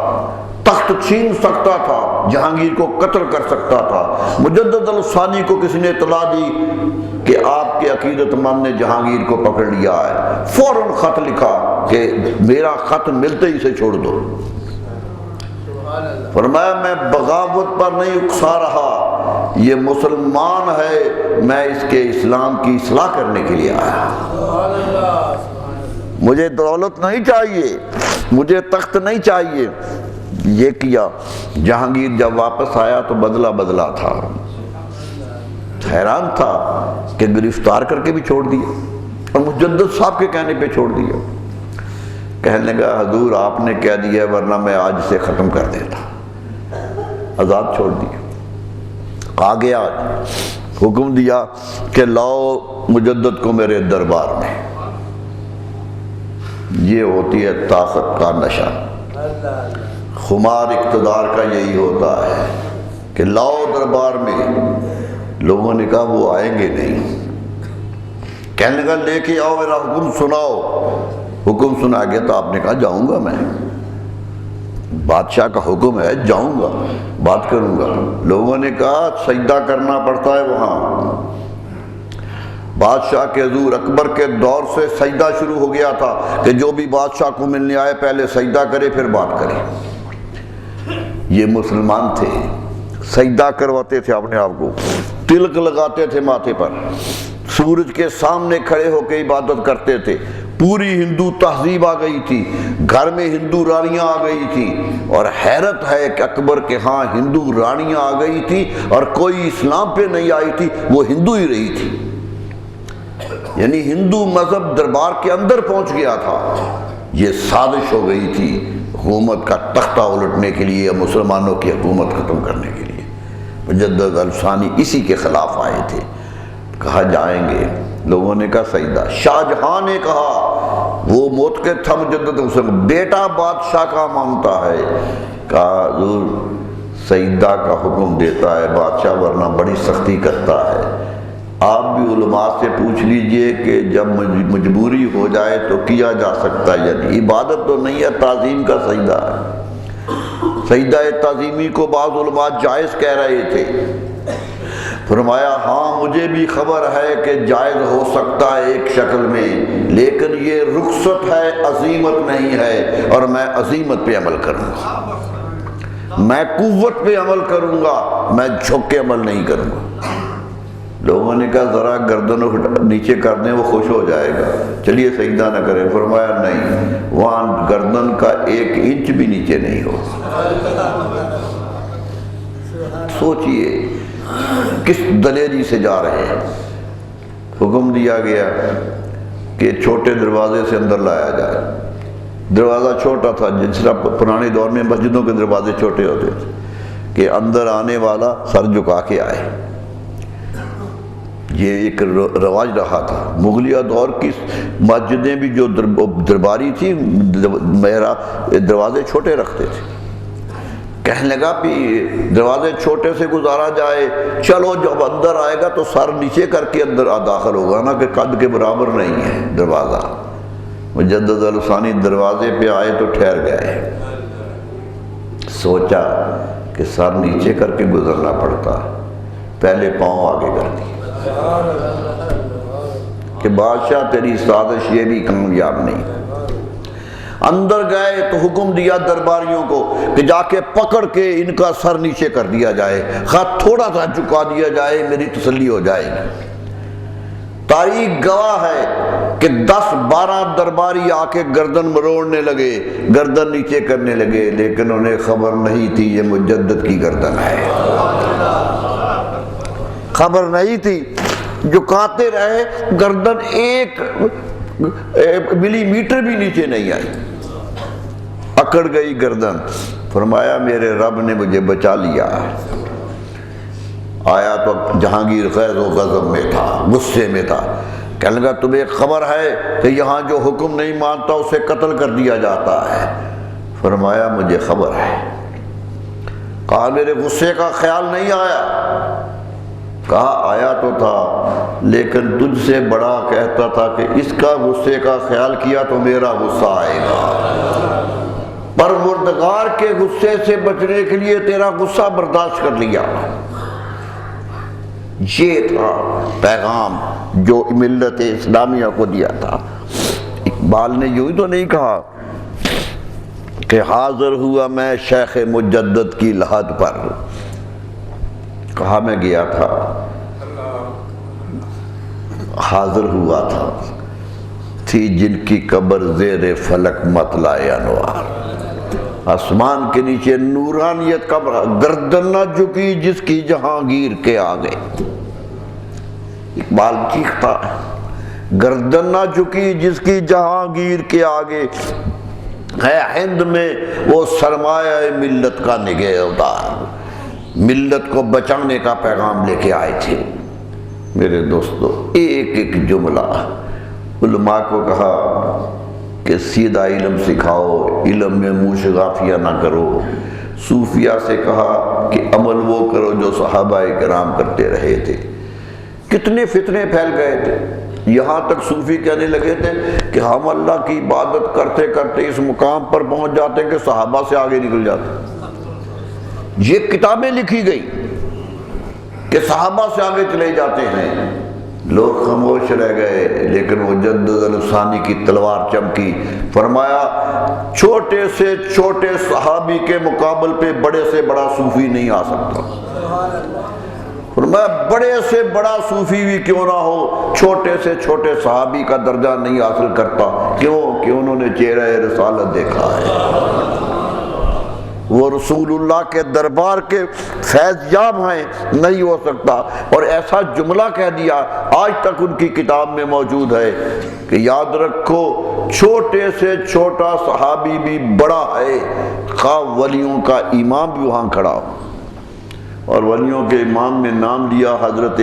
تخت چھین سکتا تھا، جہانگیر کو قتل کر سکتا تھا۔ مجدد الثانی کو کسی نے اطلاع دی کہ آپ کے عقیدت مند نے جہانگیر کو پکڑ لیا ہے، فوراً خط لکھا کہ میرا خط ملتے ہی سے چھوڑ دو۔ فرمایا میں بغاوت پر نہیں اکسا رہا، یہ مسلمان ہے، میں اس کے اسلام کی اصلاح کرنے کے لیے آیا، مجھے دولت نہیں چاہیے، مجھے تخت نہیں چاہیے۔ یہ کیا۔ جہانگیر جب واپس آیا تو بدلہ بدلہ تھا، حیران تھا کہ گرفتار کر کے بھی چھوڑ دیا اور مجدد صاحب کے کہنے پہ چھوڑ دیا۔ کہنے لگا حضور آپ نے کہہ دیا ورنہ میں آج سے ختم کر دیتا، آزاد چھوڑ دیا۔ آ گیا، حکم دیا کہ لاؤ مجدد کو میرے دربار میں۔ یہ ہوتی ہے طاقت کا نشہ، خمار اقتدار کا یہی ہوتا ہے کہ لاؤ دربار میں۔ لوگوں نے کہا وہ آئیں گے نہیں، کہنے لگا لے کے آؤ میرا حکم سناؤ۔ حکم سنا گیا تو آپ نے کہا جاؤں گا، میں بادشاہ کا حکم ہے، جاؤں گا، بات کروں گا۔ لوگوں نے کہا سجدہ کرنا پڑتا ہے وہاں۔ بادشاہ کے حضور اکبر کے دور سے سجدہ شروع ہو گیا تھا کہ جو بھی بادشاہ کو ملنے آئے پہلے سجدہ کرے پھر بات کرے۔ یہ مسلمان تھے، سجدہ کرواتے تھے اپنے آپ کو، تلک لگاتے تھے ماتھے پر، سورج کے سامنے کھڑے ہو کے عبادت کرتے تھے۔ پوری ہندو تہذیب آ گئی تھی، گھر میں ہندو رانیاں آ گئی تھی، اور حیرت ہے کہ اکبر کے ہاں ہندو رانیاں آ گئی تھی اور کوئی اسلام پہ نہیں آئی تھی، وہ ہندو ہی رہی تھی، یعنی ہندو مذہب دربار کے اندر پہنچ گیا تھا۔ یہ سازش ہو گئی تھی حکومت کا تختہ الٹنے کے لیے، مسلمانوں کی حکومت ختم کرنے کے لیے مجدد الثانی اسی کے خلاف آئے تھے۔ کہا جائیں گے، لوگوں نے کہا سجدہ۔ شاہ جہاں نے کہا، وہ موت کے تھا مجدد حسین، بیٹا بادشاہ کا مانگتا ہے، کہا حضور سجدہ کا حکم دیتا ہے بادشاہ، ورنہ بڑی سختی کرتا ہے۔ آپ بھی علماء سے پوچھ لیجئے کہ جب مجبوری ہو جائے تو کیا جا سکتا ہے، یعنی عبادت تو نہیں ہے، تعظیم کا سجدہ ہے۔ سجدہ تعظیمی کو بعض علماء جائز کہہ رہے تھے۔ فرمایا ہاں مجھے بھی خبر ہے کہ جائز ہو سکتا ہے ایک شکل میں، لیکن یہ رخصت ہے، عزیمت نہیں ہے، اور میں عزیمت پہ عمل کروں گا، میں قوت پہ عمل کروں گا، میں جھک کے عمل نہیں کروں گا۔ لوگوں نے کہا ذرا گردن نیچے کر دیں، وہ خوش ہو جائے گا، چلیے سجدہ نہ کریں۔ فرمایا نہیں، وہاں گردن کا 1 انچ بھی نیچے نہیں ہو۔ سوچئے کس دلیری سے جا رہے ہیں۔ حکم دیا گیا کہ چھوٹے دروازے سے اندر لایا جائے۔ دروازہ چھوٹا تھا، جس طرح پرانے دور میں مسجدوں کے دروازے چھوٹے ہوتے تھے کہ اندر آنے والا سر جھکا کے آئے۔ یہ ایک رواج رہا تھا۔ مغلیہ دور کی مسجدیں بھی جو درباری تھی دروازے چھوٹے رکھتے تھے۔ کہنے لگا بھی دروازے چھوٹے سے گزارا جائے، چلو جب اندر آئے گا تو سر نیچے کر کے اندر داخل ہوگا نا، کہ قد کے برابر نہیں ہے دروازہ۔ مجدد الثانی دروازے پہ آئے تو ٹھہر گئے، سوچا کہ سر نیچے کر کے گزرنا پڑتا، پہلے پاؤں آگے کر دی کہ بادشاہ تیری سازش یہ بھی کامیاب نہیں۔ اندر گئے تو حکم دیا درباریوں کو کہ جا کے پکڑ کے ان کا سر نیچے کر دیا جائے، خواہ تھوڑا سا جھکا دیا جائے، میری تسلی ہو جائے گی۔ تاریخ گواہ ہے کہ 10-12 درباری آ کے گردن مروڑنے لگے، گردن نیچے کرنے لگے، لیکن انہیں خبر نہیں تھی یہ مجدد کی گردن ہے، خبر نہیں تھی۔ جھکاتے رہے، گردن 1 ملی میٹر بھی نیچے نہیں آئی، اکڑ گئی گردن۔ فرمایا میرے رب نے مجھے بچا لیا۔ آیا تو جہانگیر خیز و غضب میں تھا، غصے میں تھا، کہنے لگا تمہیں خبر ہے کہ یہاں جو حکم نہیں مانتا اسے قتل کر دیا جاتا ہے؟ فرمایا مجھے خبر ہے۔ کہا میرے غصے کا خیال نہیں آیا؟ کہا آیا تو تھا، لیکن تجھ سے بڑا کہتا تھا کہ اس کا غصے کا خیال کیا تو میرا غصہ آئے گا، پروردگار کے غصے سے بچنے کے لیے تیرا غصہ برداشت کر لیا۔ یہ تھا پیغام جو ملت اسلامیہ کو دیا تھا۔ اقبال نے یوں ہی تو نہیں کہا کہ حاضر ہوا میں شیخ مجدد کی لحد پر، کہا میں گیا تھا، حاضر ہوا تھا، تھی جن کی قبر زیر فلک مطلع انوار، آسمان کے نیچے نورانیت کا گردن نہ جھکی جس کی جہانگیر کے آگے۔ اقبال چیختا ہے گردن نہ جھکی جس کی جہانگیر کے آگے، ہے ہند میں وہ سرمایہ ملت کا نگہدار، ملت کو بچانے کا پیغام لے کے آئے تھے۔ میرے دوستو ایک ایک جملہ، علماء کو کہا کہ سیدھا علم سکھاؤ، علم میں منہ شگافیہ نہ کرو۔ صوفیہ سے کہا کہ عمل وہ کرو جو صحابہ کرام کرتے رہے تھے۔ کتنے فتنے پھیل گئے تھے، یہاں تک صوفی کہنے لگے تھے کہ ہم اللہ کی عبادت کرتے کرتے اس مقام پر پہنچ جاتے کہ صحابہ سے آگے نکل جاتے۔ یہ کتابیں لکھی گئی کہ صحابہ سے آگے چلے جاتے ہیں، لوگ خاموش رہ گئے، لیکن مجدد الثانی کی تلوار چمکی۔ فرمایا چھوٹے سے چھوٹے صحابی کے مقابل پہ بڑے سے بڑا صوفی نہیں آ سکتا۔ فرمایا بڑے سے بڑا صوفی بھی کیوں نہ ہو، چھوٹے سے چھوٹے صحابی کا درجہ نہیں حاصل کرتا۔ کیوں کہ انہوں نے چہرہ رسالت دیکھا ہے، وہ رسول اللہ کے دربار کے فیض یاب ہیں، نہیں ہو سکتا۔ اور ایسا جملہ کہہ دیا آج تک ان کی کتاب میں موجود ہے کہ یاد رکھو چھوٹے سے چھوٹا صحابی بھی بڑا ہے، خواہ ولیوں کا امام بھی وہاں کھڑا ہو۔ اور ولیوں کے امام نے نام لیا حضرت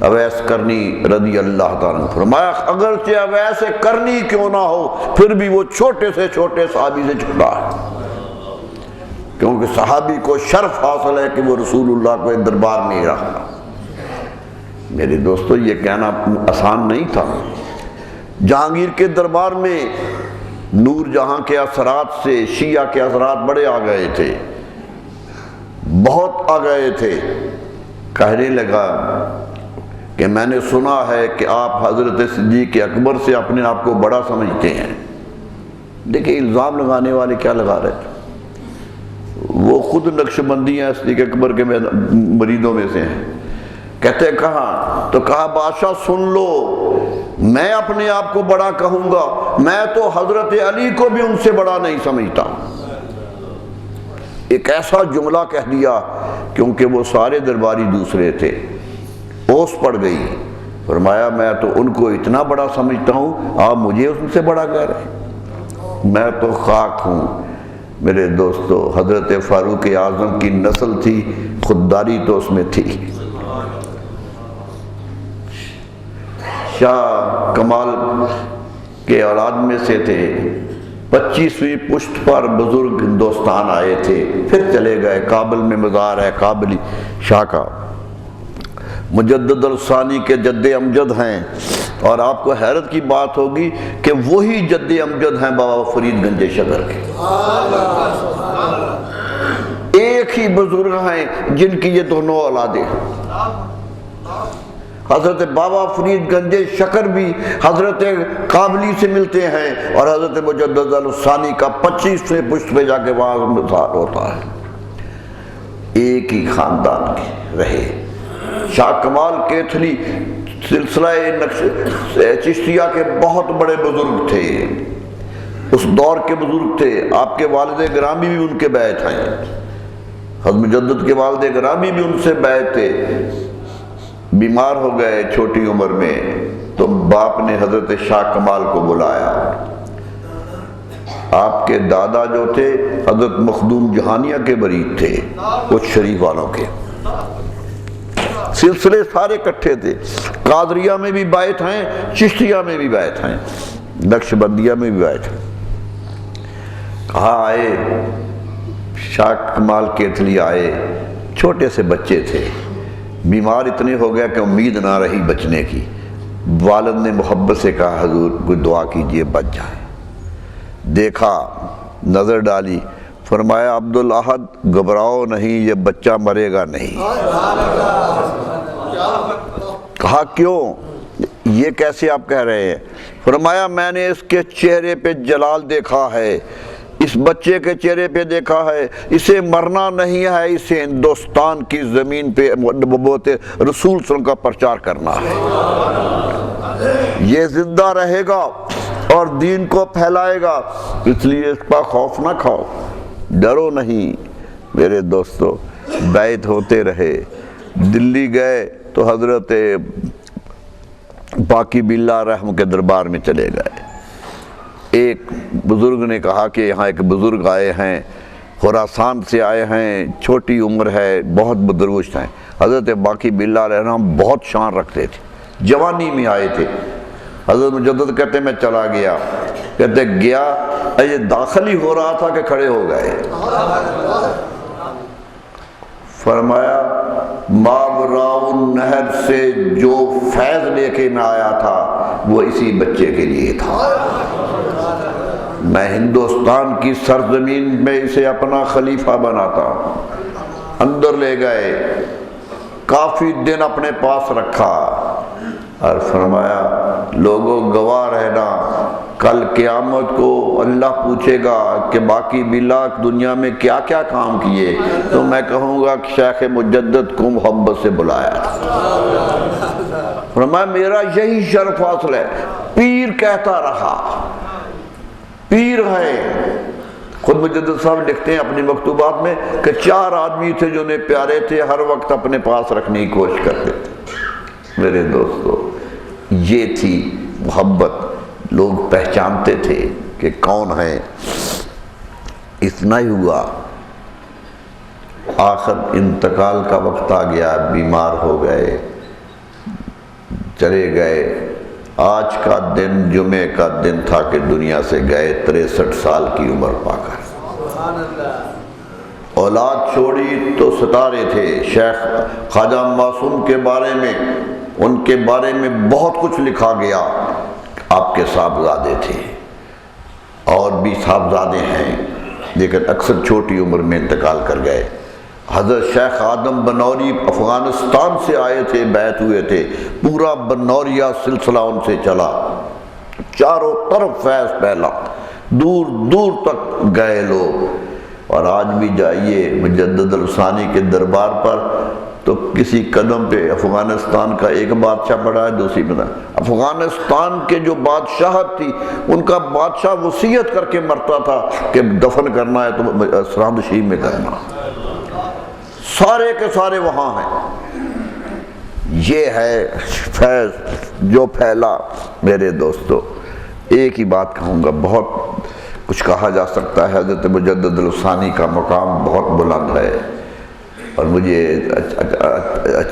اویس کرنی رضی اللہ تعالیٰ عنہ۔ فرمایا اگرچہ اویس کرنی کیوں نہ ہو، پھر بھی وہ چھوٹے سے چھوٹے صحابی سے چھوٹا ہے، کیونکہ صحابی کو شرف حاصل ہے کہ وہ رسول اللہ کے دربار میں ہی رہا۔ میرے دوستو یہ کہنا آسان نہیں تھا۔ جہانگیر کے دربار میں نور جہاں کے اثرات سے شیعہ کے اثرات بڑے آ گئے تھے، بہت آ گئے تھے۔ کہنے لگا کہ میں نے سنا ہے کہ آپ حضرت صدیق اکبر سے اپنے آپ کو بڑا سمجھتے ہیں۔ دیکھیں الزام لگانے والے کیا لگا رہے تھے، وہ خود نقش بندی ہیں، صدیق اکبر کے مریدوں میں سے ہیں۔ کہتے کہاں؟ تو کہا بادشاہ سن لو، میں اپنے آپ کو بڑا کہوں گا، میں تو حضرت علی کو بھی ان سے بڑا نہیں سمجھتا۔ ایک ایسا جملہ کہہ دیا کیونکہ وہ سارے درباری دوسرے تھے، اوس پڑ گئی۔ فرمایا میں تو ان کو اتنا بڑا سمجھتا ہوں، آپ مجھے ان سے بڑا کہہ رہے ہیں، میں تو خاک ہوں۔ میرے دوستو حضرت فاروق اعظم کی نسل تھی، خودداری تو اس میں تھی۔ شاہ کمال کے اولاد میں سے تھے، 25ویں پشت پر بزرگ ہندوستان آئے تھے، پھر چلے گئے۔ کابل میں مزار ہے کابلی شاہ کا، مجدد الثانی کے جد امجد ہیں، اور آپ کو حیرت کی بات ہوگی کہ وہی جد امجد ہیں بابا فرید گنج شکر کے۔ ایک ہی بزرگ ہیں جن کی یہ دونوں اولادیں ہیں۔ حضرت بابا فرید گنج شکر بھی حضرت قابلی سے ملتے ہیں، اور حضرت مجدد الثانی کا 25ویں پشت پہ جا کے وہاں مزار ہوتا ہے۔ ایک ہی خاندان کے رہے۔ شاہ کمال کیتھلی سلسلہ چشتیہ کے بہت بڑے بزرگ تھے، اس دور کے بزرگ تھے۔ آپ کے والد گرامی بھی ان کے بیعت ہیں، حضرت مجدد کے والد گرامی بھی ان سے بیعت تھے۔ بیمار ہو گئے چھوٹی عمر میں، تو باپ نے حضرت شاہ کمال کو بلایا۔ آپ کے دادا جو تھے حضرت مخدوم جہانیہ کے مرید تھے، کچھ شریف والوں کے سلسلے سارے اکٹھے تھے۔ قادریہ میں بھی بیعت ہیں، چشتیہ میں بھی بیعت ہیں، نقش بندیہ میں بھی بیعت ہیں۔ کہاں آئے؟ شاہ کمال کیتھلی آئے، چھوٹے سے بچے تھے، بیمار اتنے ہو گیا کہ امید نہ رہی بچنے کی۔ والد نے محبت سے کہا حضور کوئی دعا کیجئے بچ جائے۔ دیکھا، نظر ڈالی، فرمایا عبدالاحد گھبراؤ نہیں، یہ بچہ مرے گا نہیں۔ کہا کیوں؟ یہ کیسے آپ کہہ رہے ہیں؟ فرمایا میں نے اس کے چہرے پہ جلال دیکھا ہے، اس بچے کے چہرے پہ دیکھا ہے، اسے مرنا نہیں ہے، اسے ہندوستان کی زمین پہ نبوت رسول صلی اللہ علیہ وسلم کا پرچار کرنا ہے۔ یہ زندہ رہے گا اور دین کو پھیلائے گا، اس لیے اس کا خوف نہ کھاؤ، ڈرو نہیں۔ میرے دوستو بیعت ہوتے رہے۔ دلی گئے تو حضرت باقی باللہ رحم کے دربار میں چلے گئے۔ ایک بزرگ نے کہا کہ یہاں ایک بزرگ آئے ہیں، خراسان سے آئے ہیں، چھوٹی عمر ہے، بہت بدرگش ہیں۔ حضرت باقی باللہ رحم بہت شان رکھتے تھے، جوانی میں آئے تھے۔ حضرت مجدد کہتے میں چلا گیا، کہتے گیا یہ داخل ہی ہو رہا تھا کہ کھڑے ہو گئے۔ فرمایا ماوراء النہر سے جو فیض لے کے میں آیا تھا وہ اسی بچے کے لیے تھا۔ میں ہندوستان کی سرزمین میں اسے اپنا خلیفہ بناتا۔ اندر لے گئے، کافی دن اپنے پاس رکھا اور فرمایا لوگوں گواہ رہنا، کل قیامت کو اللہ پوچھے گا کہ باقی باللہ دنیا میں کیا کیا کام کیے، تو میں کہوں گا کہ شیخ مجدد کو محبت سے بلایا تھا۔ فرمایا میرا یہی شرف حاصل ہے۔ پیر کہتا رہا، پیر ہے۔ خود مجدد صاحب لکھتے ہیں اپنی مکتوبات میں کہ 4 آدمی تھے جو انہیں پیارے تھے، ہر وقت اپنے پاس رکھنے کی کوشش کرتے تھے۔ میرے دوستو یہ تھی محبت۔ لوگ پہچانتے تھے کہ کون ہیں. اتنا ہی ہوا، آخر انتقال کا وقت آ گیا، بیمار ہو گئے، چلے گئے. آج کا دن جمعے کا دن تھا کہ دنیا سے گئے 63 سال کی عمر پا کر. سبحان اللہ. اولاد چھوڑی تو ستارے تھے. شیخ خواجہ معصوم کے بارے میں، ان کے بارے میں بہت کچھ لکھا گیا. آپ کے صاحبزادے تھے، اور بھی صاحبزادے ہیں، لیکن اکثر چھوٹی عمر میں انتقال کر گئے. حضرت شیخ آدم بنوری افغانستان سے آئے تھے، بیعت ہوئے تھے. پورا بنوریہ سلسلہ ان سے چلا، چاروں طرف فیض پھیلا، دور دور تک گئے لوگ. اور آج بھی جائیے مجدد الثانی کے دربار پر تو کسی قدم پہ افغانستان کا ایک بادشاہ پڑا ہے، دوسری بنا. افغانستان کے جو بادشاہت تھی، ان کا بادشاہ وصیت کر کے مرتا تھا کہ دفن کرنا ہے تو سرحد شریف میں کرنا. سارے کے سارے وہاں ہیں. یہ ہے فیض جو پھیلا. میرے دوستو، ایک ہی بات کہوں گا، بہت کچھ کہا جا سکتا ہے. حضرت مجدد الثانی کا مقام بہت بلند ہے، اور مجھے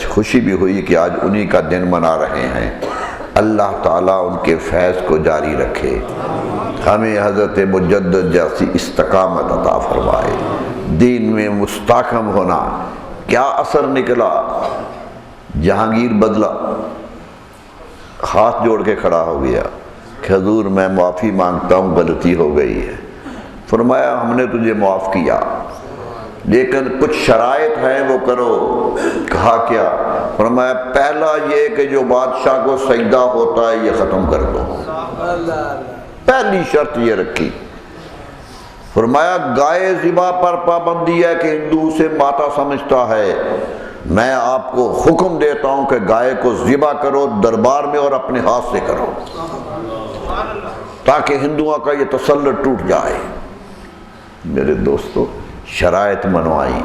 خوشی بھی ہوئی کہ آج انہی کا دن منا رہے ہیں. اللہ تعالیٰ ان کے فیض کو جاری رکھے، ہمیں حضرت مجدد جیسی استقامت عطا فرمائے. دین میں مستحکم ہونا کیا اثر نکلا. جہانگیر بدلا، ہاتھ جوڑ کے کھڑا ہو گیا کہ حضور میں معافی مانگتا ہوں، غلطی ہو گئی ہے. فرمایا ہم نے تجھے معاف کیا، لیکن کچھ شرائط ہیں وہ کرو. کہا کیا؟ فرمایا پہلا یہ کہ جو بادشاہ کو سجدہ ہوتا ہے یہ ختم کر دو. پہلی شرط یہ رکھی. فرمایا گائے ذبح پر پابندی ہے کہ ہندو اسے ماتا سمجھتا ہے. میں آپ کو حکم دیتا ہوں کہ گائے کو ذبح کرو دربار میں، اور اپنے ہاتھ سے کرو، تاکہ ہندوؤں کا یہ تسلط ٹوٹ جائے. میرے دوستو، شرائط منوائی.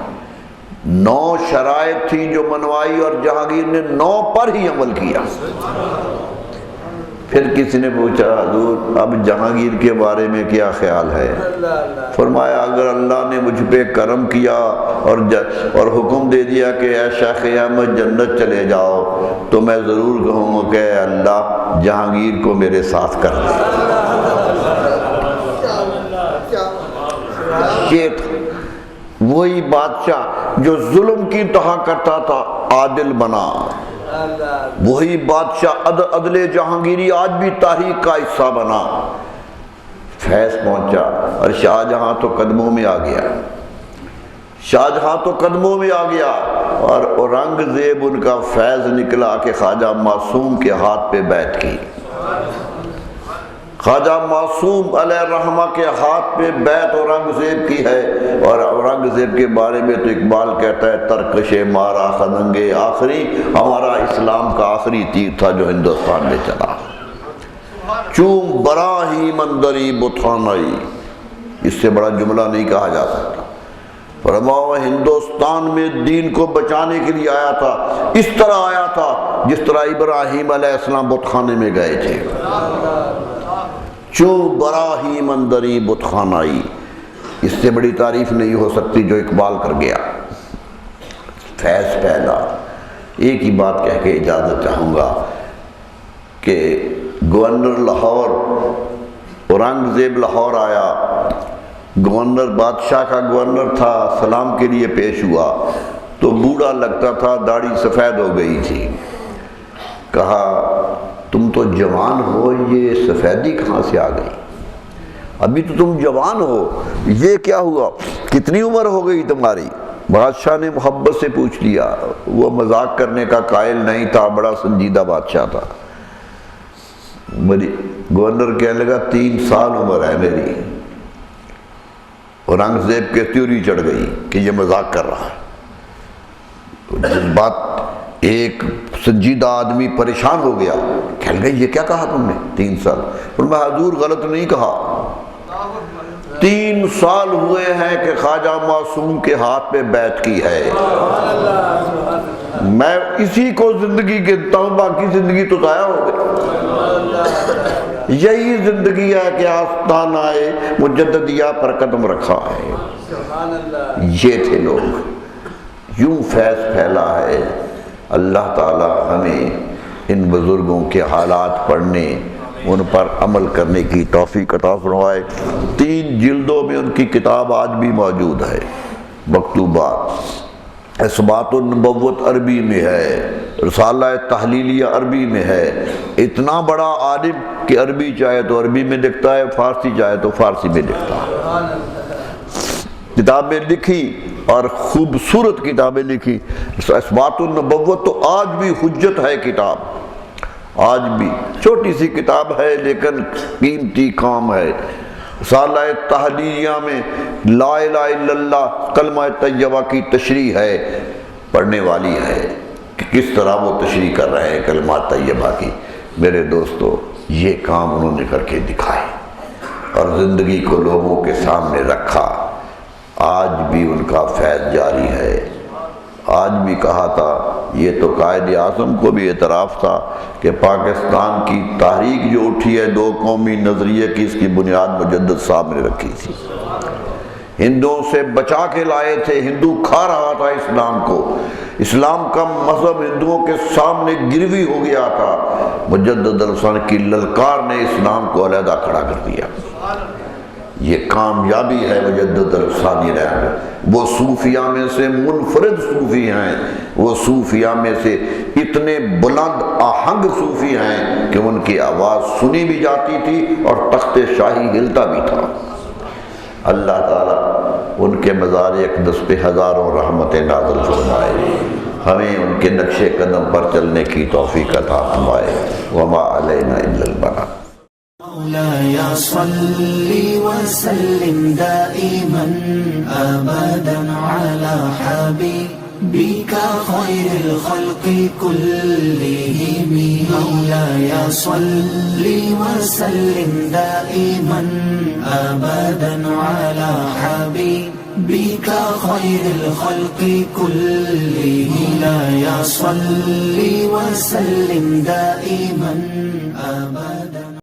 9 شرائط تھی جو منوائی، اور جہانگیر نے 9 پر ہی عمل کیا. پھر کسی نے پوچھا حضور اب جہانگیر کے بارے میں کیا خیال ہے؟ فرمایا اگر اللہ نے مجھ پہ کرم کیا اور حکم دے دیا کہ اے شیخ احمد جنت چلے جاؤ، تو میں ضرور کہوں گا کہ اے اللہ جہانگیر کو میرے ساتھ کر دے. یہ وہی بادشاہ جو ظلم کی انتہا کرتا تھا عادل بنا. وہی بادشاہ عدل جہانگیری آج بھی تاریخ کا حصہ بنا. فیض پہنچا، اور شاہجہاں تو قدموں میں آ گیا. شاہجہاں تو قدموں میں آ گیا، اور اورنگزیب ان کا فیض نکلا کہ خواجہ معصوم کے ہاتھ پہ بیعت کی. خواجہ معصوم علیہ الرحمہ کے ہاتھ پہ بیعت اورنگزیب کی ہے. اور اورنگزیب کے بارے میں تو اقبال کہتا ہے ترکش مارا خدنگ آخری، ہمارا اسلام کا آخری تیر تھا جو ہندوستان میں چلا. چوم براہی مندری بتخانائی، اس سے بڑا جملہ نہیں کہا جا سکتا. فرمایا ہندوستان میں دین کو بچانے کے لیے آیا تھا، اس طرح آیا تھا جس طرح ابراہیم علیہ السلام بت خانے میں گئے تھے. چوم براہی مندری بتخانائی، اس سے بڑی تعریف نہیں ہو سکتی جو اقبال کر گیا. فیض پھیلا. ایک ہی بات کہہ کے اجازت چاہوں گا کہ گورنر لاہور، اورنگزیب لاہور آیا، گورنر بادشاہ کا گورنر تھا، سلام کے لیے پیش ہوا تو بوڑھا لگتا تھا، داڑھی سفید ہو گئی تھی. کہا تم تو جوان ہو، یہ سفیدی کہاں سے آ گئی؟ ابھی تو تم جوان ہو، یہ کیا ہوا؟ کتنی عمر ہو گئی تمہاری؟ بادشاہ نے محبت سے پوچھ لیا. وہ مذاق کرنے کا قائل نہیں تھا، بڑا سنجیدہ بادشاہ تھا. گورنر کہنے لگا 3 سال عمر ہے میری. اورنگزیب کے تیوری چڑھ گئی کہ یہ مذاق کر رہا ہے. جذبات ایک سنجیدہ آدمی پریشان ہو گیا، کہنے لگا یہ کیا کہا تم نے 3 سال؟ فرمایا حضور غلط نہیں کہا، 3 سال ہوئے ہیں کہ خواجہ معصوم کے ہاتھ پہ بیعت کی ہے. میں اسی کو زندگی گنتا ہوں، باقی زندگی تو ضائع ہو گئی. یہی زندگی ہے کہ آستان آئے مجددیہ پر قدم رکھا ہے. سبحان اللہ. یہ تھے لوگ. یوں فیض پھیلا ہے. اللہ تعالی ہمیں ان بزرگوں کے حالات پڑھنے، ان پر عمل کرنے کی توفیق عطا فرمائے. 3 جلدوں میں ان کی کتاب آج بھی موجود ہے. مکتوبات اثبات النبوت عربی میں ہے، رسالہ تحلیلیہ عربی میں ہے. اتنا بڑا عالم کہ عربی چاہے تو عربی میں لکھتا ہے، فارسی چاہے تو فارسی میں لکھتا ہے. کتابیں لکھی اور خوبصورت کتابیں لکھی. اثبات النبوت تو آج بھی حجت ہے کتاب. آج بھی چھوٹی سی کتاب ہے لیکن قیمتی کام ہے. رسالہ تحلیلیہ میں لا الہ الا اللہ کلمہ طیبہ کی تشریح ہے. پڑھنے والی ہے کہ کس طرح وہ تشریح کر رہے ہیں کلمہ طیبہ کی. میرے دوستو، یہ کام انہوں نے کر کے دکھائے اور زندگی کو لوگوں کے سامنے رکھا. آج بھی ان کا فیض جاری ہے. آج بھی کہا تھا، یہ تو قائد اعظم کو بھی اعتراف تھا کہ پاکستان کی تحریک جو اٹھی ہے 2 قومی نظریے کی، اس کی بنیاد مجدد صاحب نے رکھی تھی. ہندوؤں سے بچا کے لائے تھے. ہندو کھا رہا تھا اسلام کو. اسلام کا مذہب ہندوؤں کے سامنے گروی ہو گیا تھا. مجدد الفسان کی للکار نے اسلام کو علیحدہ کھڑا کر دیا. یہ کامیابی ہے مجدد الفسانی رہے. وہ صوفیاء میں سے منفرد صوفی ہیں. وہ صوفیاء میں سے اتنے بلند آہنگ صوفی ہیں کہ ان کی آواز سنی بھی جاتی تھی اور تخت شاہی ہلتا بھی تھا. اللہ تعالیٰ ان کے مزار اقدس پہ ہزاروں رحمتیں نازل فرمائے. ہمیں ان کے نقش قدم پر چلنے کی توفیق عطا فرمائے. وما علینا الا البلاغ. مولاي صل وسلم دائما أبدا على حبيبك خير الخلق كلهم. مولاي صل وسلم دائما أبدا على حبيبك خير الخلق كلهم. مولاي صل وسلم دائما أبدا